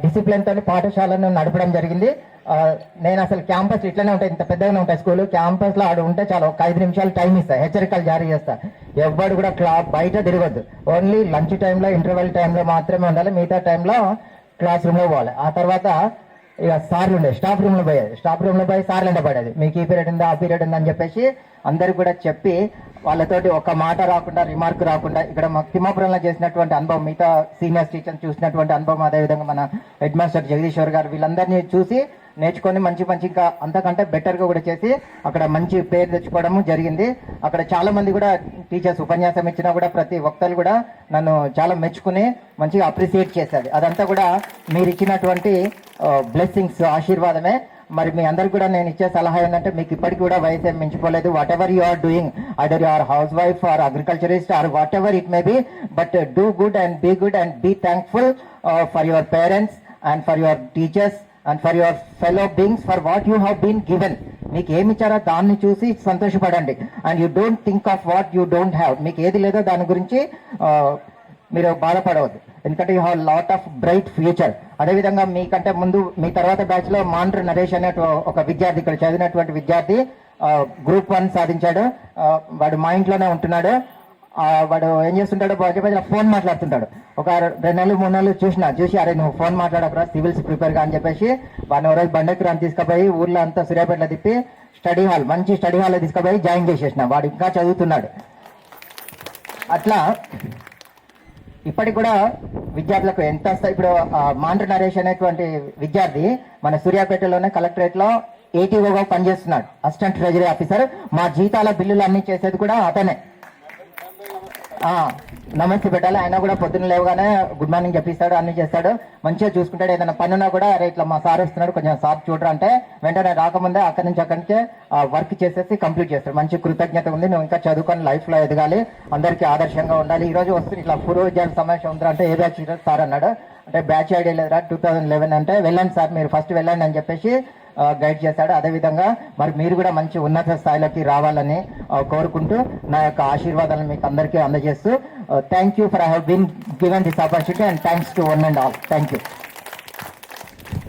డిసిప్లిన్ తోని పాఠశాలను నడపడం జరిగింది. నేను అసలు క్యాంపస్ ఇట్లనే ఉంటాయి, ఇంత పెద్దగానే ఉంటాయి స్కూల్. క్యాంపస్లో ఆడు ఉంటే చాలా ఒక 5 నిమిషాలు టైం ఇస్తా, హెచ్చరికలు జారీ చేస్తా. ఎవ్వడు కూడా బయట తిరగద్దు. ఓన్లీ లంచ్ టైంలో, ఇంటర్వెల్ టైంలో మాత్రమే ఉండాలి. మిగతా టైంలో క్లాస్ రూమ్లో పోవాలి. ఆ తర్వాత ఇక సార్లు ఉండే స్టాఫ్ రూమ్లో పోయేది. స్టాఫ్ రూమ్లో పోయి సార్లు అంటే పడేది, మీకు ఈ పీరియడ్ ఉందా, ఆ పీరియడ్ ఉందని చెప్పేసి అందరికి కూడా చెప్పి వాళ్ళతోటి ఒక మాట రాకుండా, రిమార్క్ రాకుండా, ఇక్కడ మా తిమ్మాపురంలో చేసినటువంటి అనుభవం, మిగతా సీనియర్స్ టీచర్స్ చూసినటువంటి అనుభవం, అదేవిధంగా మన హెడ్ మాస్టర్ జగదీశ్వర్ గారు వీళ్ళందరినీ చూసి నేర్చుకొని మంచి ఇంకా అంతకంటే బెటర్గా కూడా చేసి అక్కడ మంచి పేరు తెచ్చుకోవడము జరిగింది. అక్కడ చాలా మంది కూడా టీచర్స్ ఉపన్యాసం ఇచ్చినా కూడా ప్రతి ఒక్కరు కూడా నన్ను చాలా మెచ్చుకుని మంచిగా అప్రిసియేట్ చేశారు. అదంతా కూడా మీరు ఇచ్చినటువంటి బ్లెస్సింగ్స్, ఆశీర్వాదమే. మరి మీ అందరికి కూడా నేను ఇచ్చే సలహా ఏంటంటే, మీకు ఇప్పటికి కూడా వయసు ఏం మించిపోలేదు. Whatever you are doing, either you are housewife or agriculturist or whatever it may be, but do good and be thankful for your parents and for your teachers and for your fellow beings for what you have been given. మీకు ఏమి ఇచ్చారో దాన్ని చూసి సంతోషపడండి. And you don't think of what you don't have. మీకు ఏది లేదో దాని గురించి మీరు బాధపడవద్దు, ఎందుకంటే you have lot of bright future. అదేవిధంగా మీకంటే ముందు మీ తర్వాత బ్యాచ్ లో మాండ్ర నరేష్ అనే ఒక విద్యార్థి, ఇక్కడ చదివినటువంటి విద్యార్థి గ్రూప్ 1 సాధించాడు. వాడు మా ఇంట్లోనే ఉంటున్నాడు. వాడు ఏం చేస్తుంటాడు, బాగా ఫోన్ మాట్లాడుతుంటాడు. ఒక 2 నెలలు 3 నెలలు చూసి అరే నువ్వు ఫోన్ మాట్లాడకరా, సివిల్స్ ప్రిపేర్ గా అని చెప్పేసి వాడిని రోజు బండెక్కిరాని తీసుకుపోయి ఊర్లో అంతా సూర్యాపేటలో తిప్పి మంచి స్టడీ హాల్లో తీసుకుపోయి జాయిన్ చేసేసిన. వాడు ఇంకా చదువుతున్నాడు. అట్లా ఇప్పటికి కూడా విద్యార్థులకు ఎంత ఇప్పుడు మాండ్ర నరేష్ అనేటువంటి విద్యార్థి మన సూర్యాపేటలోనే కలెక్టరేట్ లో ఏటీఓగా పనిచేస్తున్నాడు, అసిస్టెంట్ ట్రెజరీ ఆఫీసర్. మా జీతాల బిల్లులు అన్ని చేసేది కూడా అతనే. నమస్తే పెట్టాలి. ఆయన కూడా పొద్దున్న లేవగానే గుడ్ మార్నింగ్ చెప్పిస్తాడు, అన్ని చేస్తాడు, మంచిగా చూసుకుంటాడు. ఏదైనా పనున్నా కూడా అరే ఇట్లా మా సార్ వస్తున్నాడు కొంచెం సార్ చూడరా అంటే వెంటనే రాకముందే అక్కడి నుంచే వర్క్ చేసేసి కంప్లీట్ చేస్తాడు. మంచి కృతజ్ఞత ఉంది. నువ్వు ఇంకా చదువుకొని లైఫ్ లో ఎదగాలి, అందరికీ ఆదర్శంగా ఉండాలి. ఈ రోజు వస్తుంది ఇట్లా పూర్వ విద్యార్థి సమావేశం ఉందా అంటే ఏ బ్యాచ్ సార్ అన్నాడు. అంటే బ్యాచ్ ఐడియా లేదురా 2011 అంటే వెళ్ళండి సార్, మీరు ఫస్ట్ వెళ్ళండి అని చెప్పేసి గైడ్ చేశాడు. అదేవిధంగా మరి మీరు కూడా మంచి ఉన్నత స్థాయిలోకి రావాలని కోరుకుంటూ నా యొక్క ఆశీర్వాదాలను మీకు అందరికీ అందజేస్తూ thank you for I have been given this opportunity and thanks to one and all. Thank you.